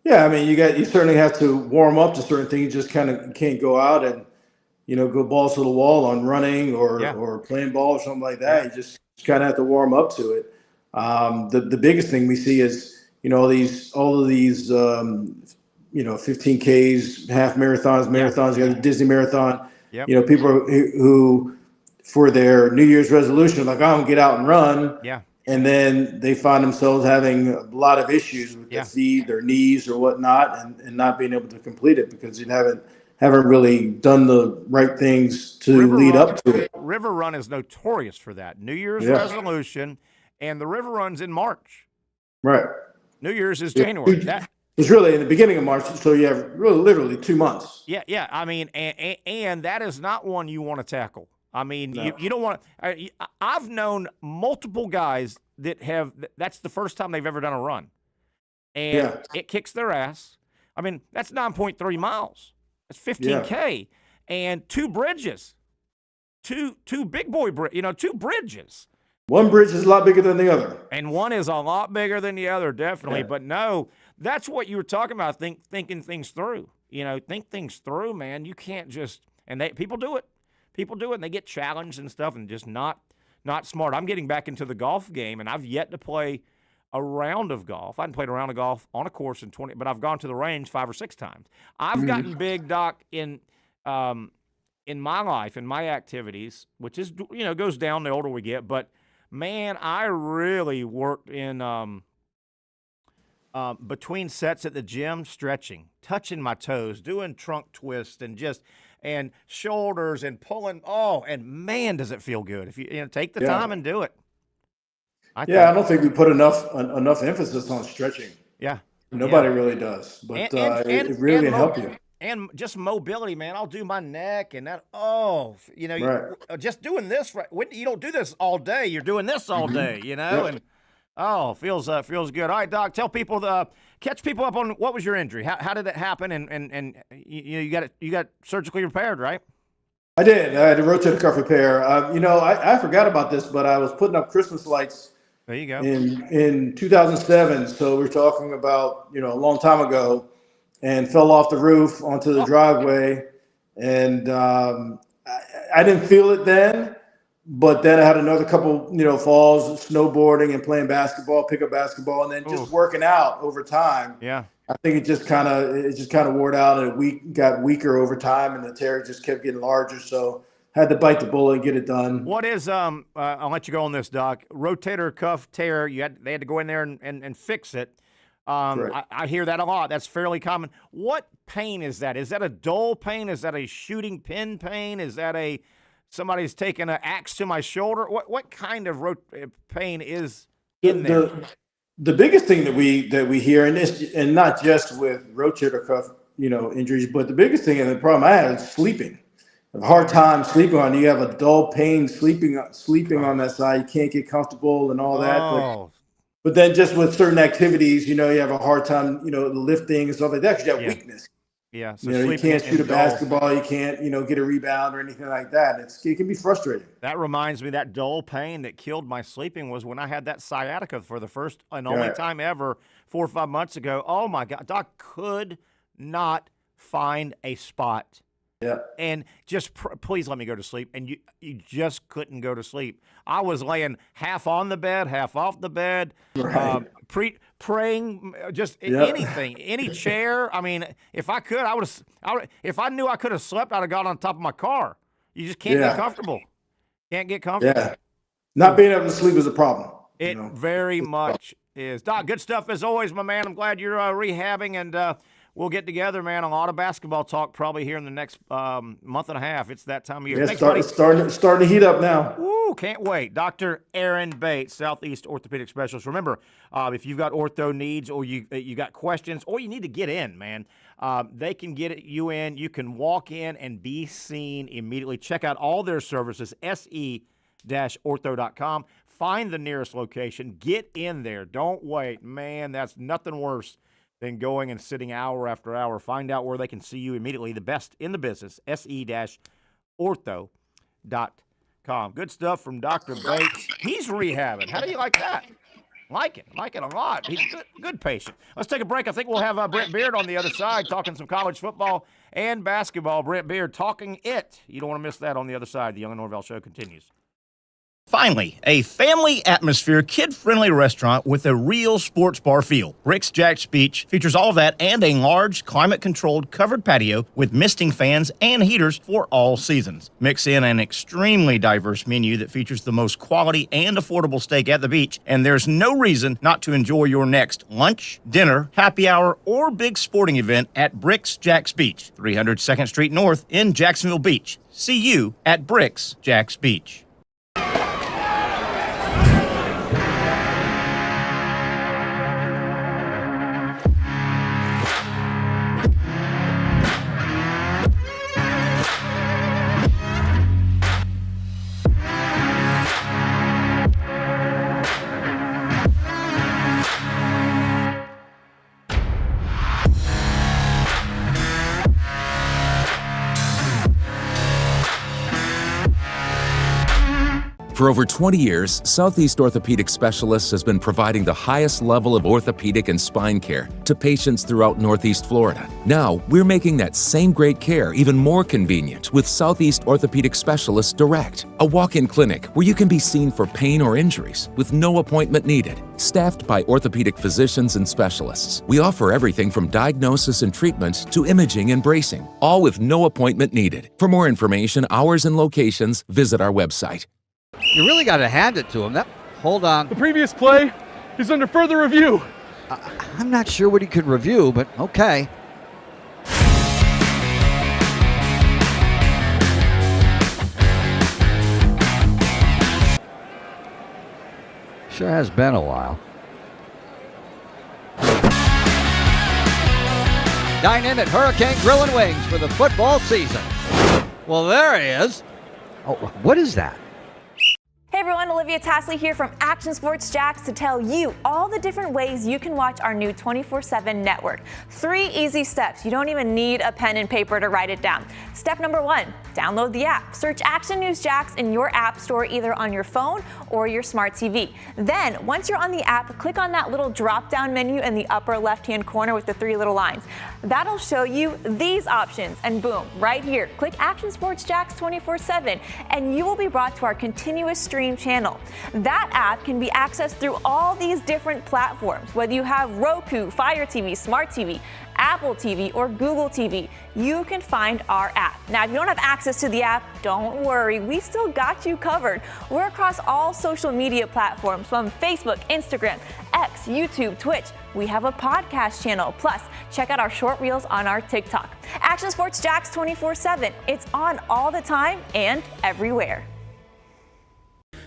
Yeah, I mean, you certainly have to warm up to certain things. You just kind of can't go out and, go balls to the wall on running or playing ball or something like that. You just kind of have to warm up to it. The biggest thing we see is, all of these 15Ks, half marathons, you got the Disney Marathon. People who for their New Year's resolution, like, I'm gonna get out and run. Yeah. And then they find themselves having a lot of issues with their feet, their knees, or whatnot, and not being able to complete it because you haven't really done the right things to lead up to it. River Run is notorious for that. New Year's resolution, and the River Run's in March. Right. New Year's is January. It's really in the beginning of March, so you have really literally 2 months. Yeah. I mean, and that is not one you want to tackle. I mean, No. you don't want to. I've known multiple guys that that's the first time they've ever done a run. And it kicks their ass. I mean, that's 9.3 miles. That's 15K. And 2 bridges. Two big boy bridges. 2 bridges. One bridge is a lot bigger than the other. And one is a lot bigger than the other, definitely. Yeah. But no, that's what you were talking about, thinking things through. Think things through, man. You can't just – and people do it. People do it, and they get challenged and stuff and just not smart. I'm getting back into the golf game, and I've yet to play a round of golf. I haven't played a round of golf on a course in 20 – but I've gone to the range 5 or 6 times. I've gotten big, Doc, in my life, in my activities, which is, goes down the older we get. But, man, I really worked in between sets at the gym, stretching, touching my toes, doing trunk twists and shoulders and pulling. Oh, and man, does it feel good if you take the time and do it. I don't think we put enough emphasis on stretching. Yeah. Nobody really does, but it really can help you. And just mobility, man. I'll do my neck and that. Just doing this. Right. You don't do this all day. You're doing this all day, and feels good. All right, Doc, tell people catch people up on what was your injury? How did it happen? And you got surgically repaired, right? I did. I had a rotator cuff repair. I forgot about this, but I was putting up Christmas lights. There you go. In 2007, so we're talking about a long time ago, and fell off the roof onto the driveway, and I didn't feel it then. But then I had another couple, falls, snowboarding and playing basketball, pickup basketball, and then just working out over time. Yeah. I think it just kind of wore out, and it got weaker over time, and the tear just kept getting larger. So had to bite the bullet and get it done. What is I'll let you go on this, Doc. Rotator cuff tear. They had to go in there and fix it. I hear that a lot. That's fairly common. What pain is that? Is that a dull pain? Is that a shooting pin pain? Is that somebody's taking an axe to my shoulder? What kind of pain is in there? The biggest thing that we hear, and not just with rotator cuff injuries, but the biggest thing and the problem I had is sleeping. A hard time sleeping on. You have a dull pain sleeping on that side. You can't get comfortable and all that. But then just with certain activities, you have a hard time, lifting and stuff like that because you have weakness. Yeah, so you can't shoot a basketball, you can't, get a rebound or anything like that. It can be frustrating. That reminds me, that dull pain that killed my sleeping was when I had that sciatica for the first and only time ever 4 or 5 months ago. Oh my God, Doc could not find a spot. Yeah. And just please let me go to sleep. And you just couldn't go to sleep. I was laying half on the bed, half off the bed, praying, just anything, any chair. I mean, if I could, if I knew I could have slept, I'd have got on top of my car. You just can't get comfortable. Can't get comfortable. Yeah. Not being able to sleep is a problem. It very much is. Doc, good stuff as always, my man. I'm glad you're rehabbing, and we'll get together, man. A lot of basketball talk probably here in the next month and a half. It's that time of year. Yeah, starting to heat up now. Woo, can't wait. Dr. Aaron Bates, Southeast Orthopedic Specialist. Remember, if you've got ortho needs or you got questions or you need to get in, man, they can get you in. You can walk in and be seen immediately. Check out all their services, se-ortho.com. Find the nearest location. Get in there. Don't wait. Man, that's nothing worse than going and sitting hour after hour. Find out where they can see you immediately. The best in the business, se-ortho.com. Good stuff from Dr. Bates. He's rehabbing. How do you like that? Like it a lot. He's a good patient. Let's take a break. I think we'll have Brent Beaird on the other side talking some college football and basketball. Brent Beaird talking it. You don't want to miss that on the other side. The Young and Norvelle Show continues. Finally, a family atmosphere, kid-friendly restaurant with a real sports bar feel. Bricks Jack's Beach features all of that and a large, climate-controlled covered patio with misting fans and heaters for all seasons. Mix in an extremely diverse menu that features the most quality and affordable steak at the beach, and there's no reason not to enjoy your next lunch, dinner, happy hour, or big sporting event at Bricks Jack's Beach, 300 2nd Street North in Jacksonville Beach. See you at Bricks Jack's Beach. For over 20 years, Southeast Orthopedic Specialists has been providing the highest level of orthopedic and spine care to patients throughout Northeast Florida. Now, we're making that same great care even more convenient with Southeast Orthopedic Specialists Direct, a walk-in clinic where you can be seen for pain or injuries with no appointment needed. Staffed by orthopedic physicians and specialists, we offer everything from diagnosis and treatment to imaging and bracing, all with no appointment needed. For more information, hours, and locations, visit our website. You really got to hand it to him. Hold on. The previous play is under further review. I'm not sure what he could review, but okay. Sure has been a while. Dine in at Hurricane Grill and Wings for the football season. Well, there he is. Oh, what is that? Hey everyone, Olivia Tasley here from Action Sports Jacks to tell you all the different ways you can watch our new 24/7 network. 3 easy steps. You don't even need a pen and paper to write it down. Step number 1, download the app. Search Action News Jacks in your app store either on your phone or your smart TV. Then, once you're on the app, click on that little drop-down menu in the upper left-hand corner with the 3 little lines. That'll show you these options, and boom, right here, click Action Sports Jacks 24/7, and you will be brought to our continuous stream channel. That app can be accessed through all these different platforms, whether you have Roku, Fire TV, Smart TV, Apple TV, or Google TV. You can find our app. Now, if you don't have access to the app, don't worry, we still got you covered. We're across all social media platforms from Facebook, Instagram, X, YouTube, Twitch. We have a podcast channel. Plus, check out our short reels on our TikTok. Action Sports Jacks 24/7. It's on all the time and everywhere.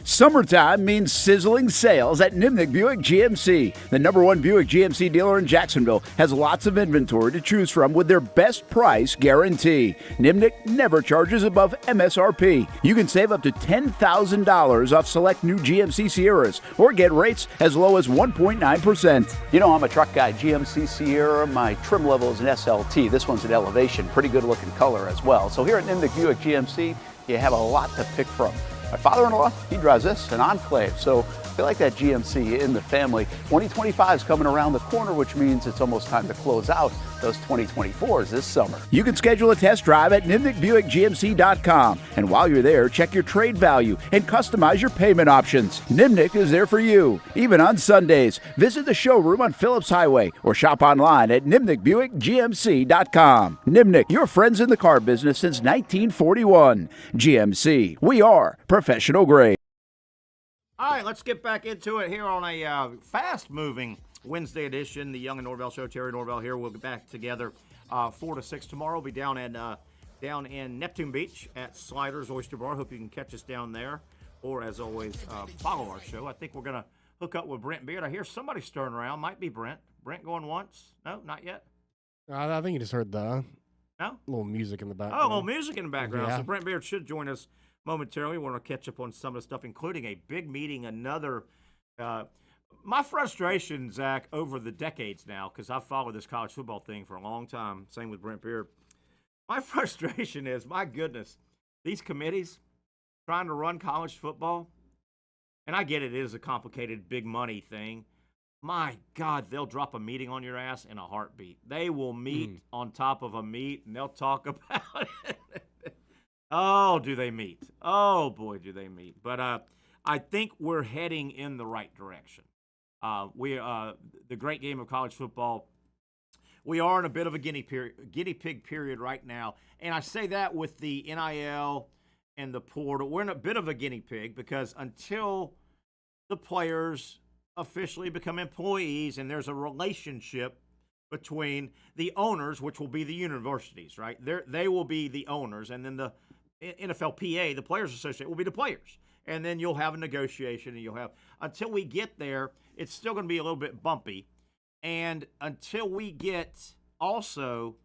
Summertime means sizzling sales at Nimnick Buick GMC. The #1 Buick GMC dealer in Jacksonville has lots of inventory to choose from with their best price guarantee. Nimnick never charges above MSRP. You can save up to $10,000 off select new GMC Sierras or get rates as low as 1.9%. You know, I'm a truck guy. GMC Sierra, my trim level is an SLT. This one's an Elevation. Pretty good looking color as well. So here at Nimnick Buick GMC, you have a lot to pick from. My father-in-law, he drives this, an Enclave, so I feel like that GMC in the family. 2025 is coming around the corner, which means it's almost time to close out those 2024s this summer. You can schedule a test drive at NimnickBuickGMC.com, and while you're there, check your trade value and customize your payment options. Nimnick is there for you, even on Sundays. Visit the showroom on Phillips Highway or shop online at NimnickBuickGMC.com. Nimnick, your friends in the car business since 1941. GMC, we are professional grade. All right, let's get back into it here on a fast-moving Wednesday edition. The Young and Norvelle Show. Terry Norvelle here. We'll get back together 4 to 6 tomorrow. We'll be down in Neptune Beach at Sliders Oyster Bar. Hope you can catch us down there. Or, as always, follow our show. I think we're going to hook up with Brent Beaird. I hear somebody stirring around. Might be Brent. Brent going once? No, not yet? I think you just heard the no? little music in the background. Oh, a little music in the background. Yeah. So Brent Beaird should join us momentarily. We want to catch up on some of the stuff, including a big meeting, another my frustration, Zach, over the decades now, because I've followed this college football thing for a long time, same with Brent Beaird. My frustration is, my goodness, these committees trying to run college football, and I get it is a complicated big money thing. My God, they'll drop a meeting on your ass in a heartbeat. They will meet on top of a meet, and they'll talk about it. Oh, do they meet? Oh, boy, do they meet. But I think we're heading in the right direction. The great game of college football, we are in a bit of a guinea pig period right now. And I say that with the NIL and the portal. We're in a bit of a guinea pig because until the players officially become employees and there's a relationship between the owners, which will be the universities, right? They will be the owners, and then the NFLPA, the Players Association, will be the players. And then you'll have a negotiation, and you'll have – until we get there, it's still going to be a little bit bumpy. And until we get – also,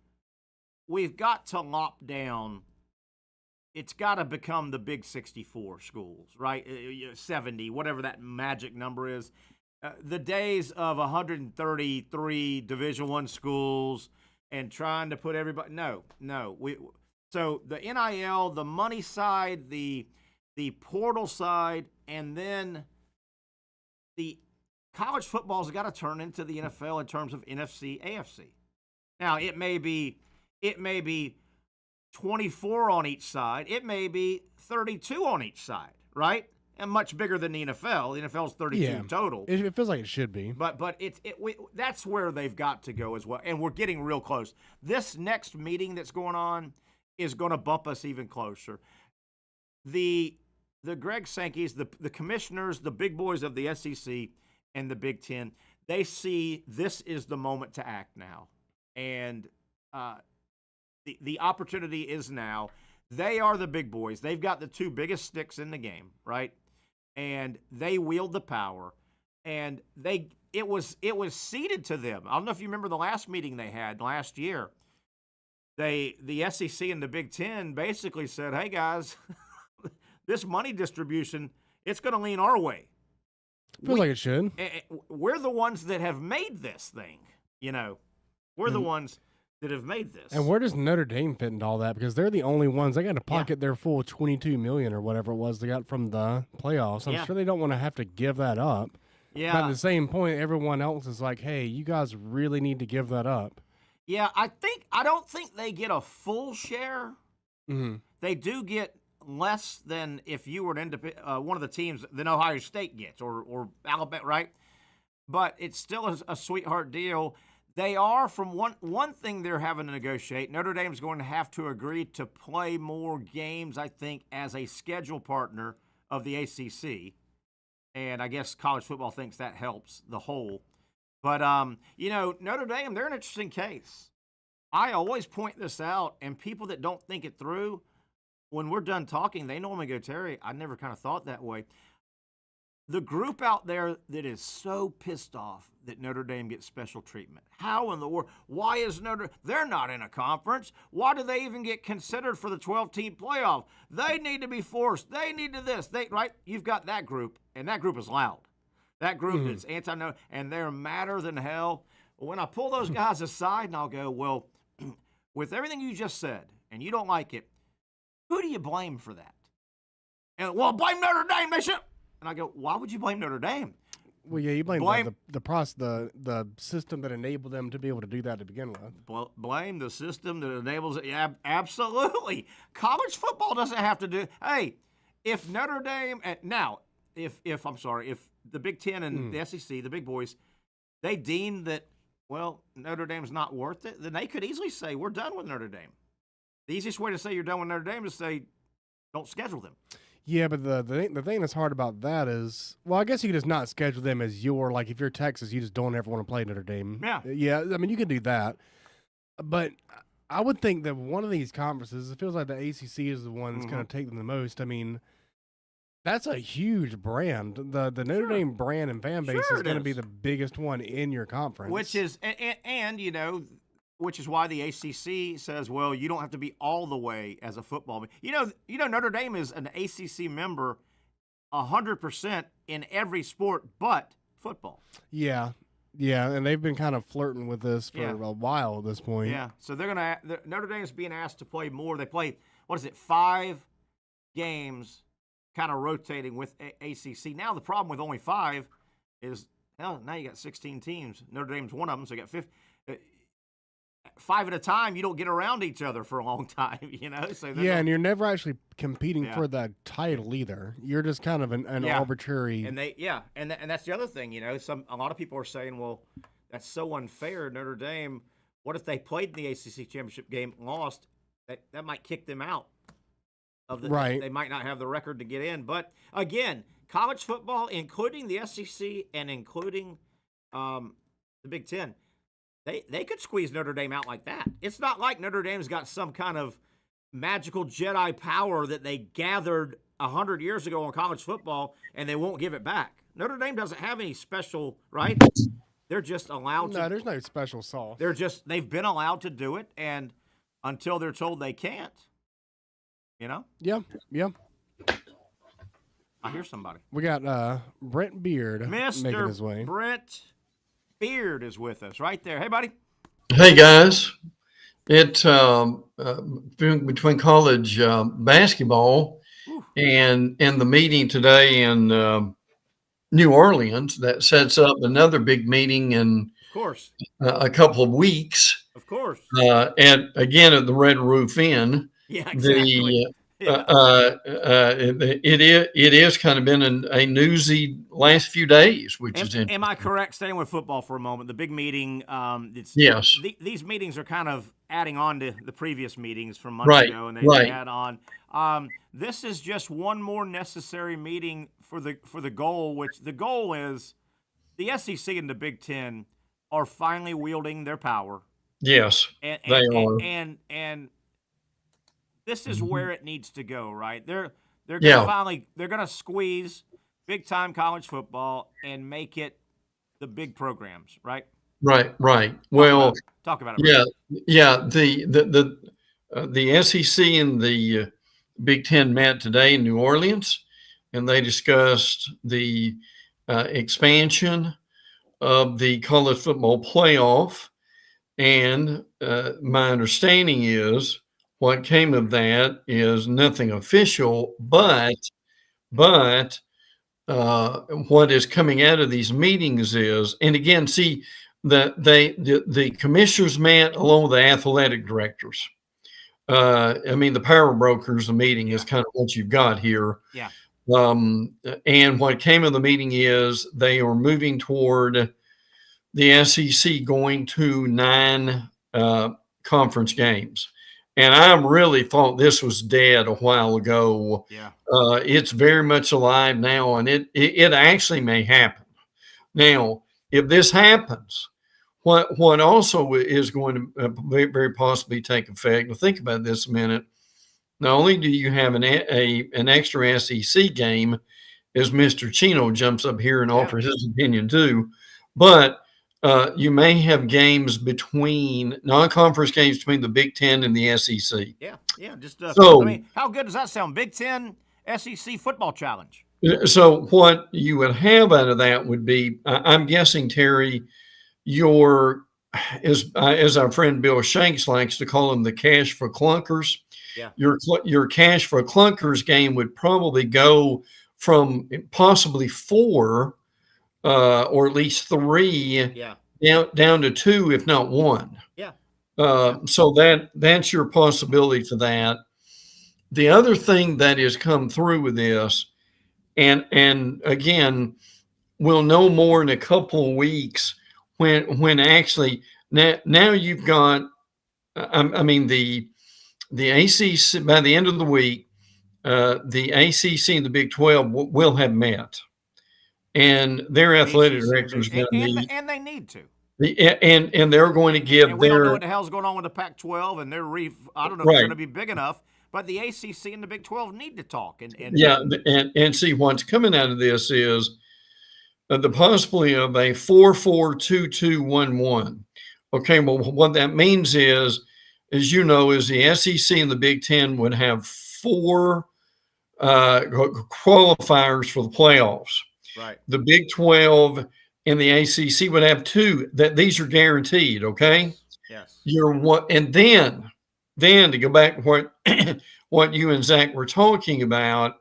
we've got to lock down – it's got to become the big 64 schools, right? 70, whatever that magic number is. The days of 133 Division I schools and trying to put everybody – no. So the NIL, the money side, the portal side, and then the college football's got to turn into the NFL in terms of NFC, AFC. Now, it may be 24 on each side. It may be 32 on each side, right? And much bigger than the NFL. The NFL is 32 total. It feels like it should be. But that's where they've got to go as well. And we're getting real close. This next meeting that's going on is going to bump us even closer. The Greg Sankeys, the commissioners, the big boys of the SEC and the Big Ten, they see this is the moment to act now. And the opportunity is now. They are the big boys. They've got the two biggest sticks in the game, right? And they wield the power. And it was ceded to them. I don't know if you remember the last meeting they had last year. The SEC and the Big Ten basically said, hey, guys, this money distribution, it's going to lean our way. Feels like it should. We're the ones that have made this thing, We're the ones that have made this. And where does Notre Dame fit into all that? Because they're the only ones. They got to pocket their full $22 million or whatever it was they got from the playoffs. I'm sure they don't want to have to give that up. Yeah. But at the same point, everyone else is like, hey, you guys really need to give that up. Yeah, I don't think they get a full share. Mm-hmm. They do get less than if you were one of the teams that Ohio State gets or Alabama, right? But it's still a sweetheart deal. They are, from one thing they're having to negotiate, Notre Dame's going to have to agree to play more games, I think, as a schedule partner of the ACC. And I guess college football thinks that helps the whole. But, Notre Dame, they're an interesting case. I always point this out, and people that don't think it through, when we're done talking, they normally go, Terry, I never kind of thought that way. The group out there that is so pissed off that Notre Dame gets special treatment. How in the world? Why is they're not in a conference. Why do they even get considered for the 12-team playoff? They need to be forced. They need to this. Right? You've got that group, and that group is loud. That group is anti-no, and they're madder than hell. When I pull those guys aside and I'll go, well, with everything you just said, and you don't like it, who do you blame for that? And, well, blame Notre Dame, they should. And I go, why would you blame Notre Dame? Well, yeah, you blame the system that enabled them to be able to do that to begin with. Blame the system that enables it. Yeah, absolutely. College football doesn't have to do. Hey, if Notre Dame if the Big Ten and the SEC, the big boys, they deem that, well, Notre Dame's not worth it, then they could easily say we're done with Notre Dame. The easiest way to say you're done with Notre Dame is to say don't schedule them. Yeah, but the thing that's hard about that is, well, I guess you could just not schedule them as like if you're Texas, you just don't ever want to play Notre Dame. Yeah. Yeah, I mean, you can do that. But I would think that one of these conferences, it feels like the ACC is the one that's going to take them the most. I mean, that's a huge brand. The Notre Dame brand and fan base is going to be the biggest one in your conference. Which is, which is why the ACC says, well, you don't have to be all the way as a football. Notre Dame is an ACC member 100% in every sport but football. Yeah, and they've been kind of flirting with this for a while at this point. Yeah, so Notre Dame's being asked to play more. They play, 5 games kind of rotating with ACC. Now the problem with only 5 is, now you got 16 teams. Notre Dame's one of them, so you got 50. 5 at a time, you don't get around each other for a long time, So and you're never actually competing for that title either. You're just kind of an arbitrary. And and that's the other thing, a lot of people are saying, well, that's so unfair. Notre Dame, what if they played in the ACC championship game, lost? That might kick them out of the. Right. They might not have the record to get in. But again, college football, including the SEC and including the Big Ten. They could squeeze Notre Dame out like that. It's not like Notre Dame's got some kind of magical Jedi power that they gathered 100 years ago in college football and they won't give it back. Notre Dame doesn't have any special, right? They're just allowed to. No, there's no special sauce. They've been allowed to do it, and until they're told they can't, Yeah. I hear somebody. We got Brent Beaird making his way. Brent Beaird is with us right there. Hey, buddy. Hey, guys. It's between college basketball and the meeting today in New Orleans that sets up another big meeting in a couple of weeks. Of course. And again, at the Red Roof Inn. Yeah, exactly. It is kind of been a newsy last few days, which is interesting. Am I correct? Staying with football for a moment, the big meeting. Yes. These meetings are kind of adding on to the previous meetings from months ago, and they add on. This is just one more necessary meeting for the goal, which the goal is the SEC and the Big Ten are finally wielding their power. Yes, they are. And this is where it needs to go, right? They're gonna squeeze big time college football and make it the big programs, right? Right. Well, talk about it. The SEC and the Big Ten met today in New Orleans, and they discussed the expansion of the college football playoff. And my understanding is what came of that is nothing official, but what is coming out of these meetings is, and again, see, the commissioners met along with the athletic directors. The power brokers, the meeting is kind of what you've got here. Yeah. And what came of the meeting is they are moving toward the SEC going to 9 conference games. And I really thought this was dead a while ago. Yeah. It's very much alive now, and it actually may happen. Now, if this happens, what also is going to very possibly take effect, now think about this a minute, not only do you have an extra SEC game, as Mr. Chino jumps up here and offers his opinion too, but you may have games between non-conference games between the Big Ten and the SEC. Yeah. Just so, how good does that sound? Big Ten SEC football challenge. So what you would have out of that would be, I'm guessing, Terry, as our friend Bill Shanks likes to call them, the cash for clunkers. Yeah. Your cash for clunkers game would probably go from possibly 4. Or at least 3, down to 2, if not 1. Yeah. So that's your possibility for that. The other thing that has come through with this, and again, we'll know more in a couple of weeks when actually now you've got, the ACC by the end of the week, the ACC and the Big 12 will have met. And their athletic directors going to need, and they need to. And they're going to give and we don't know what the hell's going on with the Pac-12 and their I don't know if it's going to be big enough, but the ACC and the Big 12 need to talk and see what's coming out of this is the possibility of a 4-4-2-2-1-1. Okay, well, what that means is, as you know, is the SEC and the Big Ten would have 4 qualifiers for the playoffs. Right. The Big 12 and the ACC would have 2. That these are guaranteed. Okay. Yes. And then to go back to what you and Zach were talking about,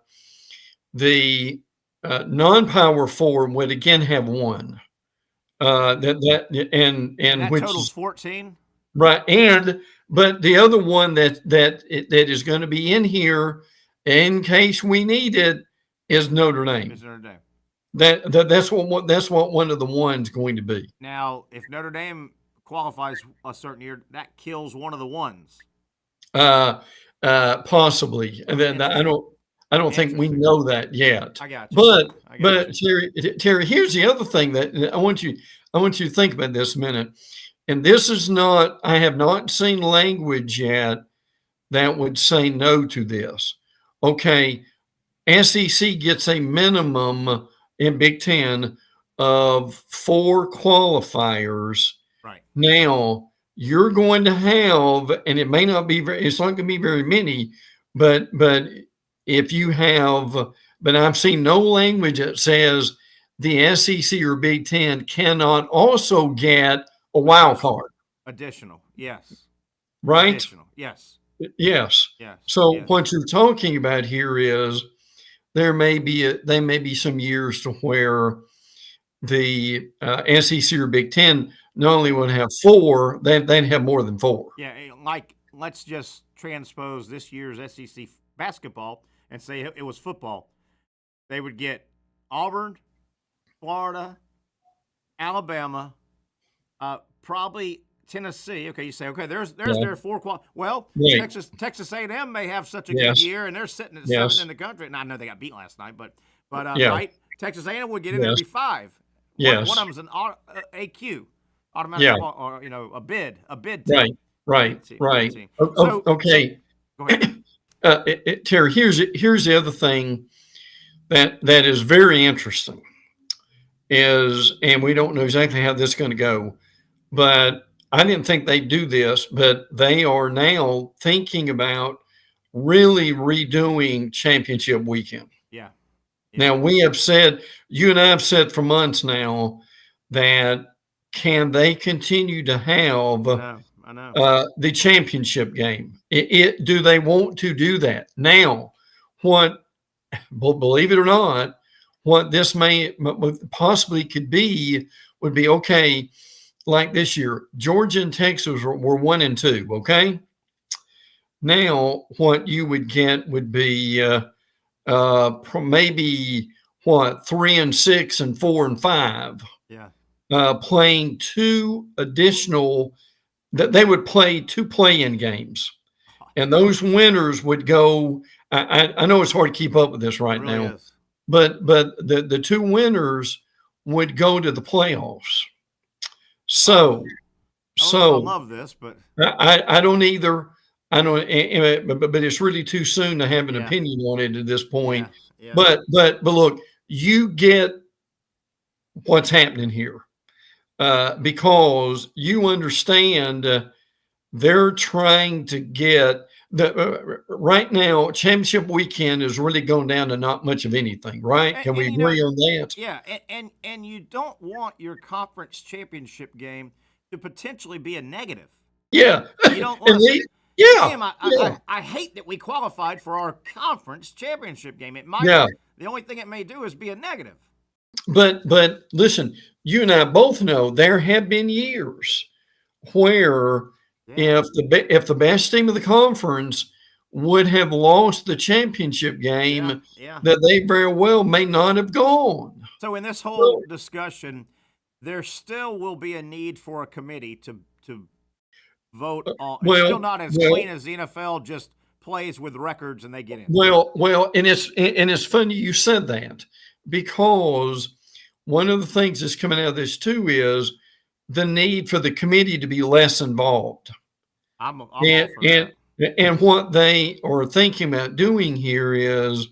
the non-power 4 would again have 1. And that which totals is 14. Right. But the other one that is going to be in here in case we need it is Notre Dame. It's Notre Dame. That's what one of the ones going to be. Now, if Notre Dame qualifies a certain year, that kills one of the ones. Possibly. And then I don't think we know that yet. I got you. But Terry, here's the other thing that I want you to think about this a minute. And this is not, I have not seen language yet that would say no to this. Okay, SEC gets a minimum in Big Ten of 4 qualifiers. Right. Now, you're going to have, and it may not be it's not going to be very many, but if you have, but I've seen no language that says the SEC or Big Ten cannot also get a wild card. Additional, yes. Right? Additional, yes. Yes. Yes. So what you're talking about here is there may be some years to where the SEC or Big Ten not only would have 4, they'd have more than 4. Yeah, like let's just transpose this year's SEC basketball and say it was football. They would get Auburn, Florida, Alabama, probably Tennessee. Okay, you say, okay, there's their 4 Well, right. Texas A&M may have such a good year, and they're sitting at 7th in the country. And I know they got beat last night, but right, Texas A&M would get in there and be 5. Yes. One of them's an AQ, automatic, or a bid team. Right. So, okay. Go ahead. Terry, here's the other thing that is very interesting and we don't know exactly how this is going to go, but I didn't think they'd do this, but they are now thinking about really redoing championship weekend. Yeah. Now you and I have said for months now that can they continue to have I know. The championship game? Do they want to do that? Now, believe it or not, what this may possibly could be would be, okay, like this year, Georgia and Texas were 1 and 2. Okay. Now, what you would get would be maybe 3 and 6 and 4 and 5. Yeah. Playing 2 additional. That they would play 2 play-in games, and those winners would go. I know it's hard to keep up with this right now, but the 2 winners would go to the playoffs. So I love this, but I don't either. I don't, but it's really too soon to have an opinion on it at this point. Yeah. But look, you get what's happening here. Because you understand they're trying to get right now, championship weekend is really going down to not much of anything, right? Can we agree on that? Yeah, and you don't want your conference championship game to potentially be a negative. Yeah. You don't want to Yeah. I hate that we qualified for our conference championship game. It might the only thing it may do is be a negative. But listen, you and I both know there have been years where if the best team of the conference would have lost the championship game, that they very well may not have gone. So in this whole discussion, there still will be a need for a committee to vote on. It's still not as clean as the NFL just plays with records and they get in. Well, and it's funny you said that, because one of the things that's coming out of this too is the need for the committee to be less involved. And what they are thinking about doing here is,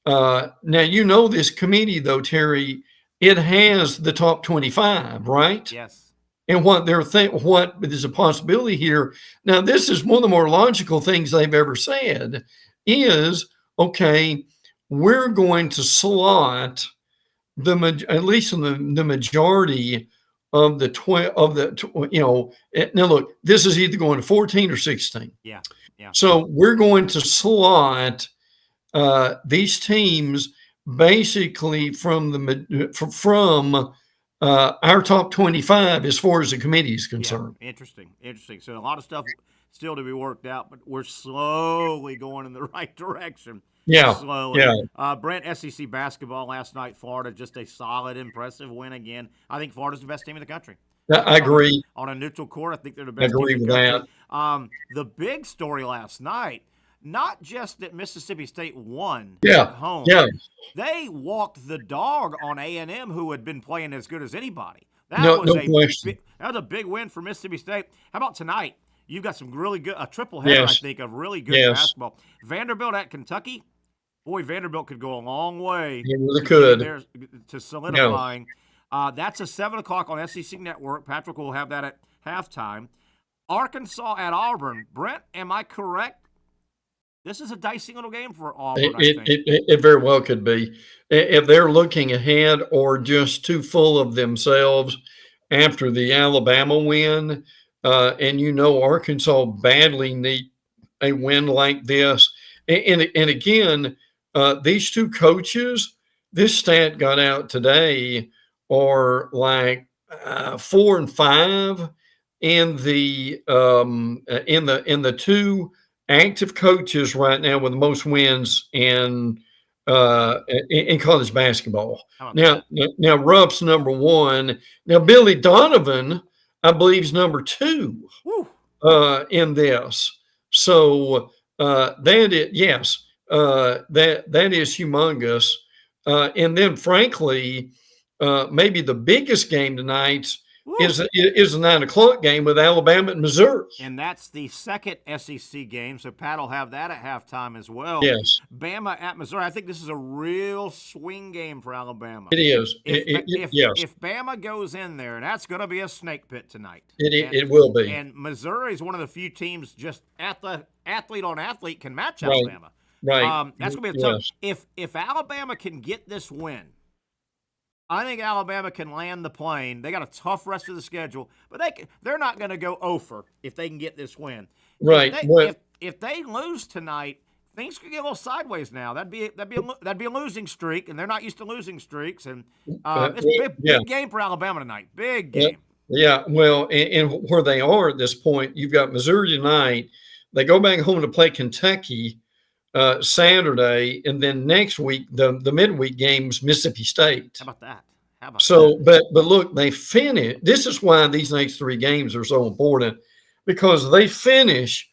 now this committee though, Terry, it has the top 25, right? Yes. And what there's a possibility here. Now, this is one of the more logical things they've ever said is, okay, we're going to slot at least in the majority of now look, this is either going to 14 or 16. Yeah. So we're going to slot these teams basically from our top 25 as far as the committee is concerned. Yeah, interesting. So a lot of stuff still to be worked out, but we're slowly going in the right direction. Yeah, slowly. yeah. Brent, SEC basketball last night, Florida, just a solid, impressive win again. I think Florida's the best team in the country. I agree. On a neutral court, I think they're the best team in the country. That. The big story last night, not just that Mississippi State won at home. Yeah. They walked the dog on A&M, who had been playing as good as anybody. That was a big win for Mississippi State. How about tonight? You've got some really good, a triple header, I think, of really good basketball. Vanderbilt at Kentucky. Boy, Vanderbilt could go a long way. It really could. To solidifying. That's a 7 o'clock on SEC Network. Patrick will have that at halftime. Arkansas at Auburn. Brent, am I correct? This is a dicey little game for Auburn, I think. It very well could be. If they're looking ahead or just too full of themselves after the Alabama win, and Arkansas badly need a win like this. And again, these two coaches, this stat got out today, are like 4 and 5 in the two active coaches right now with the most wins in college basketball. Now Rupp's number 1. Now Billy Donovan, I believe, is number 2 in this. So that is humongous. And then, frankly, maybe the biggest game tonight is a 9 o'clock game with Alabama and Missouri. And that's the second SEC game, so Pat will have that at halftime as well. Yes. Bama at Missouri. I think this is a real swing game for Alabama. It is. If Bama goes in there, that's going to be a snake pit tonight. It will be. And Missouri is one of the few teams just athlete on athlete can match Alabama. Right. That's going to be a tough. If Alabama can get this win, I think Alabama can land the plane. They got a tough rest of the schedule, but they're not going to go over if they can get this win. Right. If they lose tonight, things could get a little sideways now. That'd be a losing streak, and they're not used to losing streaks. And it's a big game for Alabama tonight. Big game. Yeah. Well, and where they are at this point, you've got Missouri tonight. They go back home to play Kentucky Saturday, and then next week the midweek game's Mississippi State. How about that? But look, they finish. This is why these next 3 games are so important, because they finish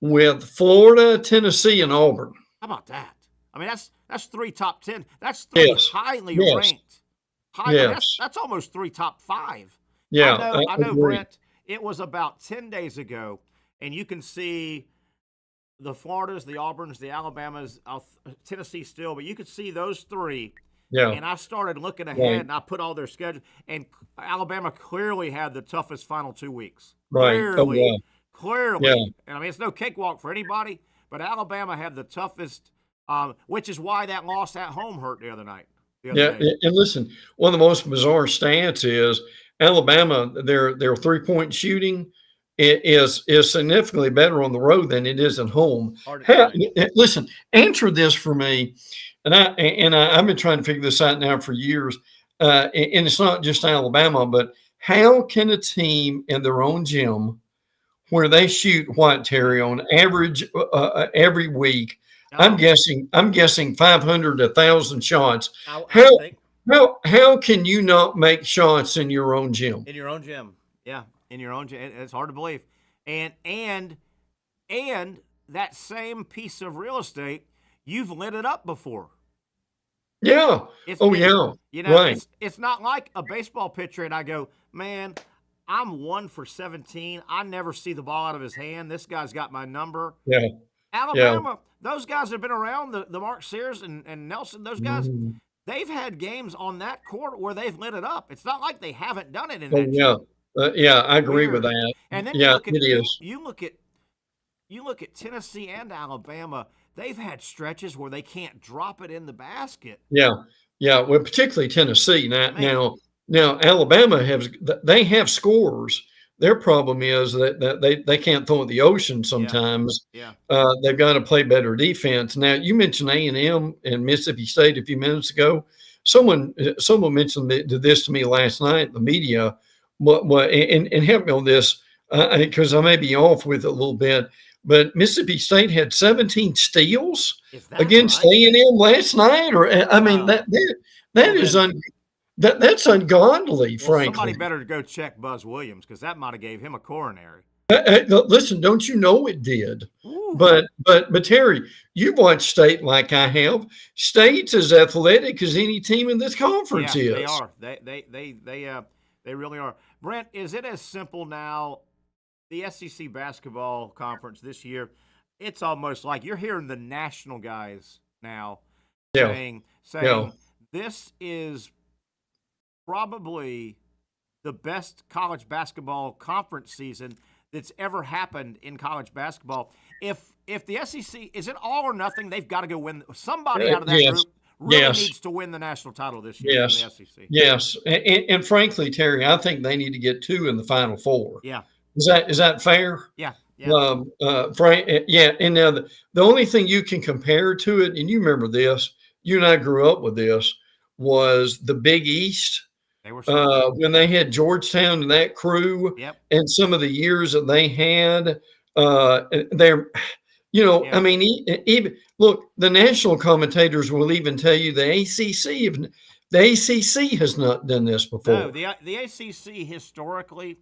with Florida, Tennessee, and Auburn. How about that? I mean, that's 3 top 10. That's 3 highly ranked. That's almost 3 top 5. Yeah, I know, Brent. It was about 10 days ago, and you can see the Floridas, the Auburns, the Alabamas, Tennessee still, but you could see those 3. Yeah. And I started looking ahead, and I put all their schedules, and Alabama clearly had the toughest final 2 weeks. Right. Clearly. Yeah. And I mean, it's no cakewalk for anybody, but Alabama had the toughest, which is why that loss at home hurt the other night. And listen, one of the most bizarre stats is Alabama, their 3-point shooting is significantly better on the road than it is at home. Listen, answer this for me, and I've been trying to figure this out now for years, and it's not just Alabama, but how can a team in their own gym, where they shoot what, Terry, on average every week, I'm guessing 500 to 1,000 shots. How can you not make shots in your own gym? In your own gym, yeah. In your own, it's hard to believe, and that same piece of real estate, you've lit it up before. Yeah. Right. It's not like a baseball pitcher, and I go, man, I'm 1 for 17. I never see the ball out of his hand. This guy's got my number. Yeah. Alabama, those guys have been around, the Mark Sears and Nelson. Those guys, they've had games on that court where they've lit it up. It's not like they haven't done it in that gym. I agree with that. And then you look at Tennessee and Alabama. They've had stretches where they can't drop it in the basket. Yeah. Well, particularly Tennessee. Now Alabama have scorers. Their problem is that they can't throw in the ocean sometimes. Yeah. They've got to play better defense. Now, you mentioned A&M and Mississippi State a few minutes ago. someone mentioned this to me last night. The media, and help me on this because I may be off with it a little bit. But Mississippi State had 17 steals against A&M last night, or I mean that's ungodly, frankly. Somebody better go check Buzz Williams because that might have gave him a coronary. Listen, don't you know it did? Ooh. But Terry, you've watched State like I have. State's as athletic as any team in this conference is. They are. They really are. Brent, is it as simple now? The SEC basketball conference this year, it's almost like you're hearing the national guys now saying this is probably the best college basketball conference season that's ever happened in college basketball. If the SEC, is it all or nothing? They've got to go win. Somebody out of that group really needs to win the national title this year in the SEC. Yes, and frankly, Terry, I think they need to get 2 in the Final Four. Yeah. Is that fair? Yeah. Frank, and now the only thing you can compare to it, and you remember this, you and I grew up with this, was the Big East. They were when they had Georgetown and that crew, and some of the years that they had. I mean, even look, the national commentators will even tell you the ACC has not done this before. No, the ACC historically.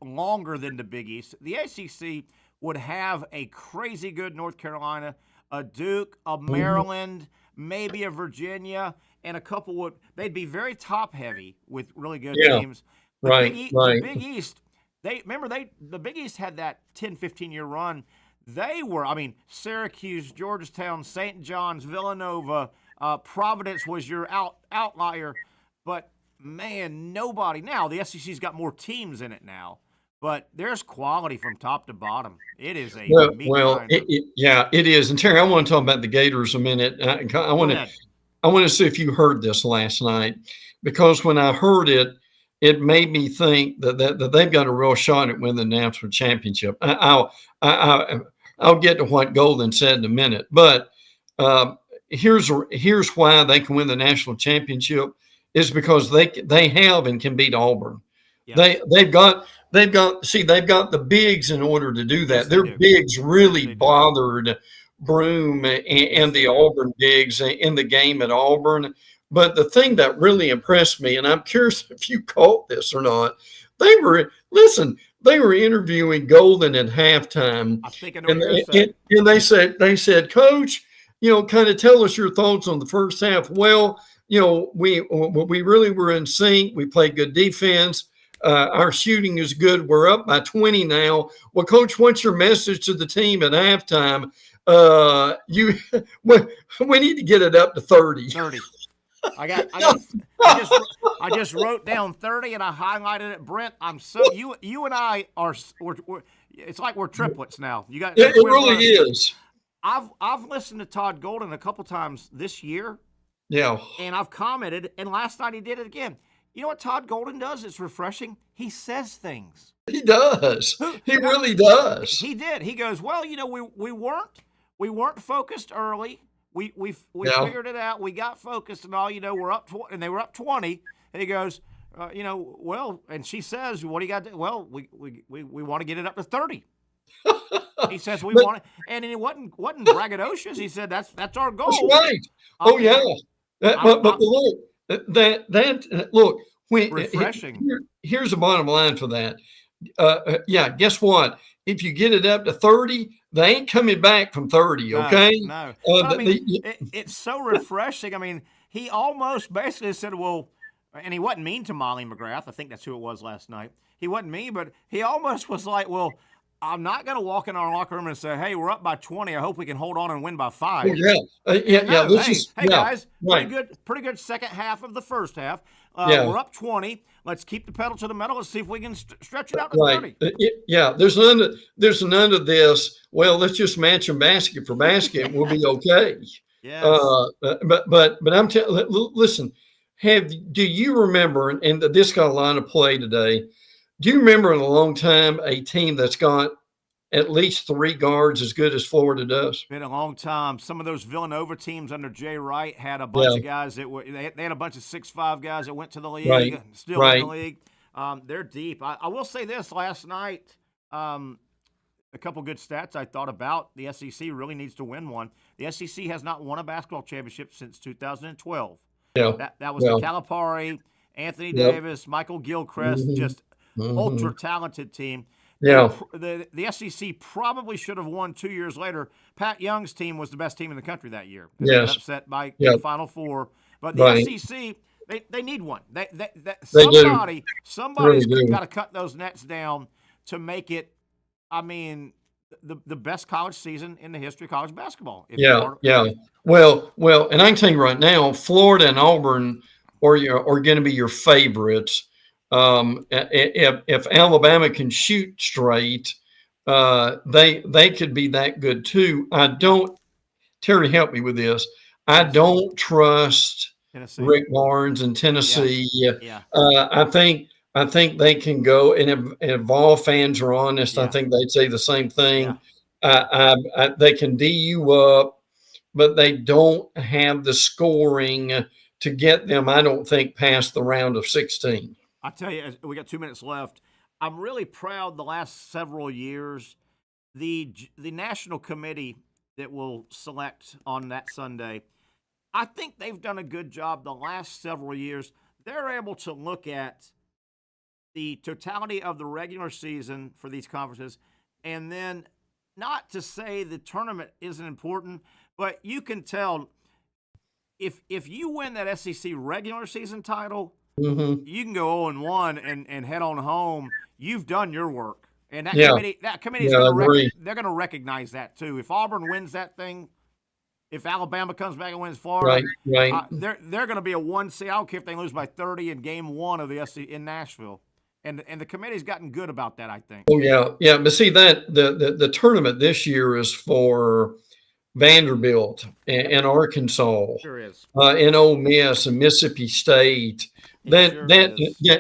Longer than the Big East. The ACC would have a crazy good North Carolina, a Duke, a Maryland, maybe a Virginia, and a couple they'd be very top heavy with really good teams. The Big East, the Big East had that 10, 15-year run. They were, Syracuse, Georgetown, St. John's, Villanova, Providence was your outlier, but man, nobody. Now, the SEC's got more teams in it now, but there's quality from top to bottom. It is a it is. And Terry, I want to talk about the Gators a minute. I want to see if you heard this last night, because when I heard it, it made me think that they've got a real shot at winning the national championship. I'll get to what Golden said in a minute, but here's why they can win the national championship. Is because they have and can beat Auburn. Yes. They've got the bigs in order to do that. Yes, their bigs really bothered Broome and the Auburn bigs in the game at Auburn. But the thing that really impressed me, and I'm curious if you caught this or not, they were interviewing Golden at halftime. I think I know what you're saying. And they said, Coach, kind of tell us your thoughts on the first half. Well, we really were in sync. We played good defense. Our shooting is good. We're up by 20 now. Well, Coach, what's your message to the team at halftime? We need to get it up to 30. 30. I just wrote down 30 and I highlighted it. Brent, you and I are it's like we're triplets now. You got it really is. I've listened to Todd Golden a couple times this year. Yeah. And I've commented, and last night he did it again. You know what Todd Golden does? It's refreshing. He says things. He does. He really does. He did. He goes, well, we weren't focused early. We figured it out. We got focused and all. We're up and they were up 20. And he goes, well, and she says, what do you got to do? Well, we want to get it up to 30. He says we want it, and it wasn't braggadocious. He said that's our goal. That's right. But look, refreshing. Here's the bottom line for that. Guess what? If you get it up to 30, they ain't coming back from 30. Okay. No. It's so refreshing. He almost basically said, well, and he wasn't mean to Molly McGrath. I think that's who it was last night. He wasn't mean, but he almost was like, well, I'm not going to walk in our locker room and say, hey, we're up by 20. I hope we can hold on and win by 5. Guys, pretty good second half of the first half. We're up 20. Let's keep the pedal to the metal. Let's see if we can stretch it out to 30. There's none of this. Well, let's just match them basket for basket and we'll be okay. Yes. But I'm listen, do you remember, and this got a line of play today, do you remember in a long time a team that's got at least 3 guards as good as Florida does. Been a long time. Some of those Villanova teams under Jay Wright had a bunch of guys that were they had a bunch of 6'5" guys that went to the league, still in the league. They're deep. I will say this: last night, a couple good stats I thought about. The SEC really needs to win one. The SEC has not won a basketball championship since 2012. Yeah, that was the Calipari, Anthony Davis, Michael Gilchrist, just ultra talented team. Yeah, the SEC probably should have won 2 years later. Pat Young's team was the best team in the country that year. They got upset by the Final Four, but the SEC they need one. Somebody's got to cut those nets down to make it. I mean, the best college season in the history of college basketball. Well, and I can tell you right now, Florida and Auburn are going to be your favorites. If Alabama can shoot straight, they could be that good too. Terry, help me with this. I don't trust Tennessee. Rick Barnes and Tennessee. I think they can go, and if all fans are honest, I think they'd say the same thing. They can D you up, but they don't have the scoring to get them, I don't think, past the round of 16. I tell you, we got 2 minutes left. I'm really proud the last several years, the national committee that will select on that Sunday, I think they've done a good job the last several years. They're able to look at the totality of the regular season for these conferences, and then not to say the tournament isn't important, but you can tell if you win that SEC regular season title, you can go 0-1 and head on home. You've done your work, and that committee's they're going to recognize that too. If Auburn wins that thing, if Alabama comes back and wins Florida, they're going to be a 1 seed. I don't care if they lose by 30 in game 1 of the SEC in Nashville. And the committee's gotten good about that, I think. Oh yeah. But see that the tournament this year is for Vanderbilt and Arkansas, sure is, and Ole Miss and Mississippi State.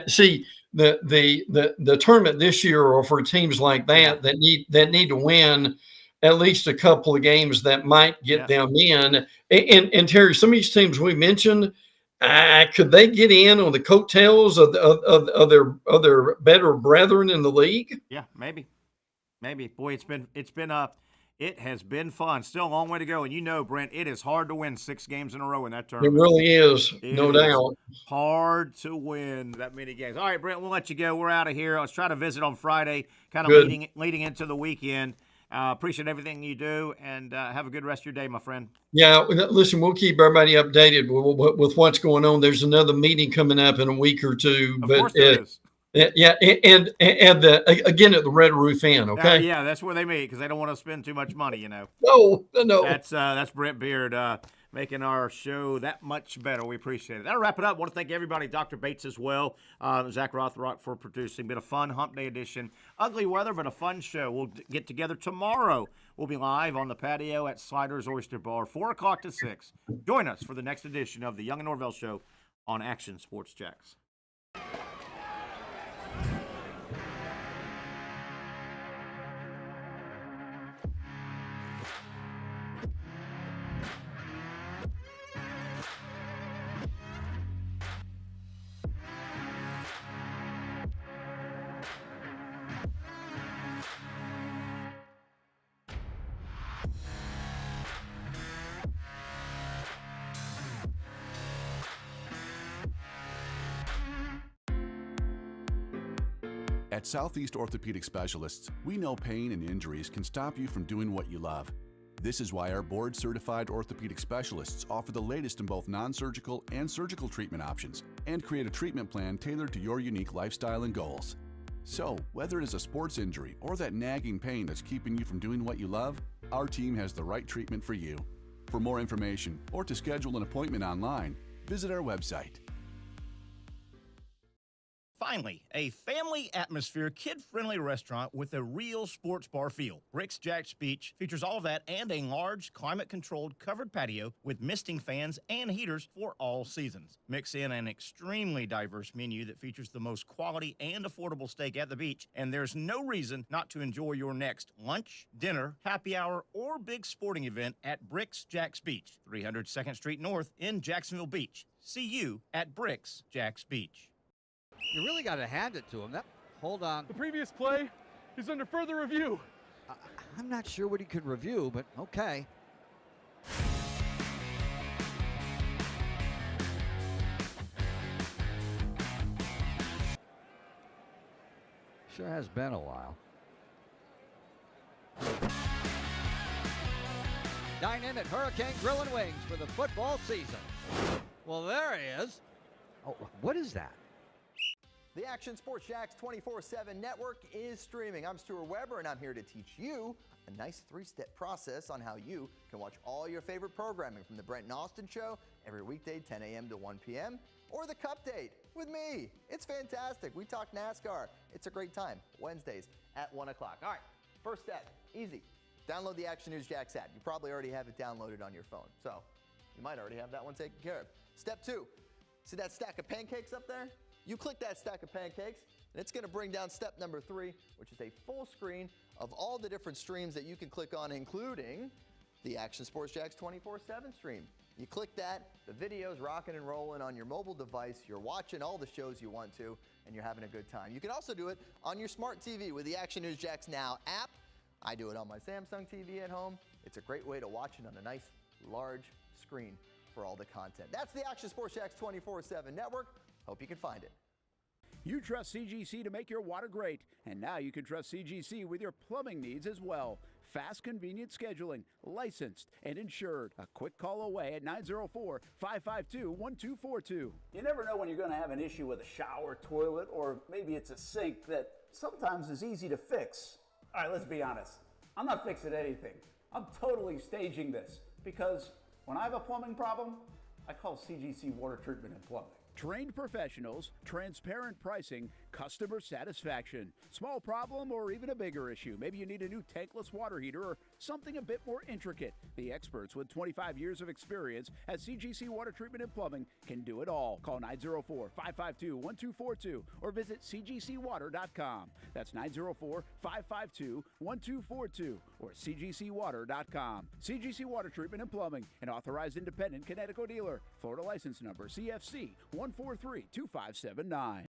See the tournament this year are for teams like that need to win at least a couple of games that might get them in. And Terry, some of these teams we mentioned, could they get in on the coattails of their better brethren in the league? Yeah, maybe. Boy, it has been fun. Still a long way to go, and you know, Brent, it is hard to win 6 games in a row in that tournament. It really is, no doubt. Hard to win that many games. All right, Brent, we'll let you go. We're out of here. Let's try to visit on Friday, kind of leading into the weekend. Appreciate everything you do, and have a good rest of your day, my friend. Yeah, listen, we'll keep everybody updated with what's going on. There's another meeting coming up in a week or two. Of course there is. Yeah, and again at the Red Roof Inn, okay? Yeah, that's where they meet because they don't want to spend too much money, you know. No. That's Brent Beaird making our show that much better. We appreciate it. That'll wrap it up. I want to thank everybody, Dr. Bates as well, Zach Rothrock for producing. Been a fun Hump Day edition. Ugly weather, but a fun show. We'll get together tomorrow. We'll be live on the patio at Sliders Oyster Bar, 4 o'clock to 6. Join us for the next edition of the Young and Norvelle Show on Action Sports Jacks. At Southeast Orthopedic Specialists, we know pain and injuries can stop you from doing what you love. This is why our board-certified orthopedic specialists offer the latest in both non-surgical and surgical treatment options and create a treatment plan tailored to your unique lifestyle and goals. So, whether it is a sports injury or that nagging pain that's keeping you from doing what you love, our team has the right treatment for you. For more information or to schedule an appointment online, visit our website. Finally, a family atmosphere, kid-friendly restaurant with a real sports bar feel. Bricks Jack's Beach features all of that and a large, climate-controlled covered patio with misting fans and heaters for all seasons. Mix in an extremely diverse menu that features the most quality and affordable steak at the beach, and there's no reason not to enjoy your next lunch, dinner, happy hour, or big sporting event at Bricks Jack's Beach, 300 2nd Street North in Jacksonville Beach. See you at Bricks Jack's Beach. You really got to hand it to him. Hold on. The previous play is under further review. I'm not sure what he could review, but okay. Sure has been a while. Dine in at Hurricane Grill and Wings for the football season. Well, there he is. Oh, what is that? The Action Sports Jax 24/7 network is streaming. I'm Stuart Weber, and I'm here to teach you a nice three-step process on how you can watch all your favorite programming from the Brent and Austin Show every weekday 10 a.m. to 1 p.m. or the Cup Date with me. It's fantastic. We talk NASCAR. It's a great time. Wednesdays at 1 o'clock. All right, first step, easy. Download the Action News Jax app. You probably already have it downloaded on your phone, so you might already have that one taken care of. Step 2, see that stack of pancakes up there? You click that stack of pancakes, and it's going to bring down step number 3, which is a full screen of all the different streams that you can click on, including the Action Sports Jax 24/7 stream. You click that, the video's rocking and rolling on your mobile device. You're watching all the shows you want to, and you're having a good time. You can also do it on your smart TV with the Action News Jax Now app. I do it on my Samsung TV at home. It's a great way to watch it on a nice, large screen for all the content. That's the Action Sports Jax 24/7 network. Hope you can find it. You trust CGC to make your water great, and now you can trust CGC with your plumbing needs as well. Fast, convenient scheduling, licensed and insured. A quick call away at 904-552-1242. You never know when you're going to have an issue with a shower, toilet, or maybe it's a sink that sometimes is easy to fix. All right, let's be honest. I'm not fixing anything. I'm totally staging this because when I have a plumbing problem, I call CGC Water Treatment and Plumbing. Trained professionals, transparent pricing, customer satisfaction. Small problem or even a bigger issue. Maybe you need a new tankless water heater or something a bit more intricate. The experts with 25 years of experience at CGC Water Treatment and Plumbing can do it all. Call 904-552-1242 or visit cgcwater.com. That's 904-552-1242 or cgcwater.com. CGC Water Treatment and Plumbing, an authorized independent Connecticut dealer. Florida license number CFC 1432579.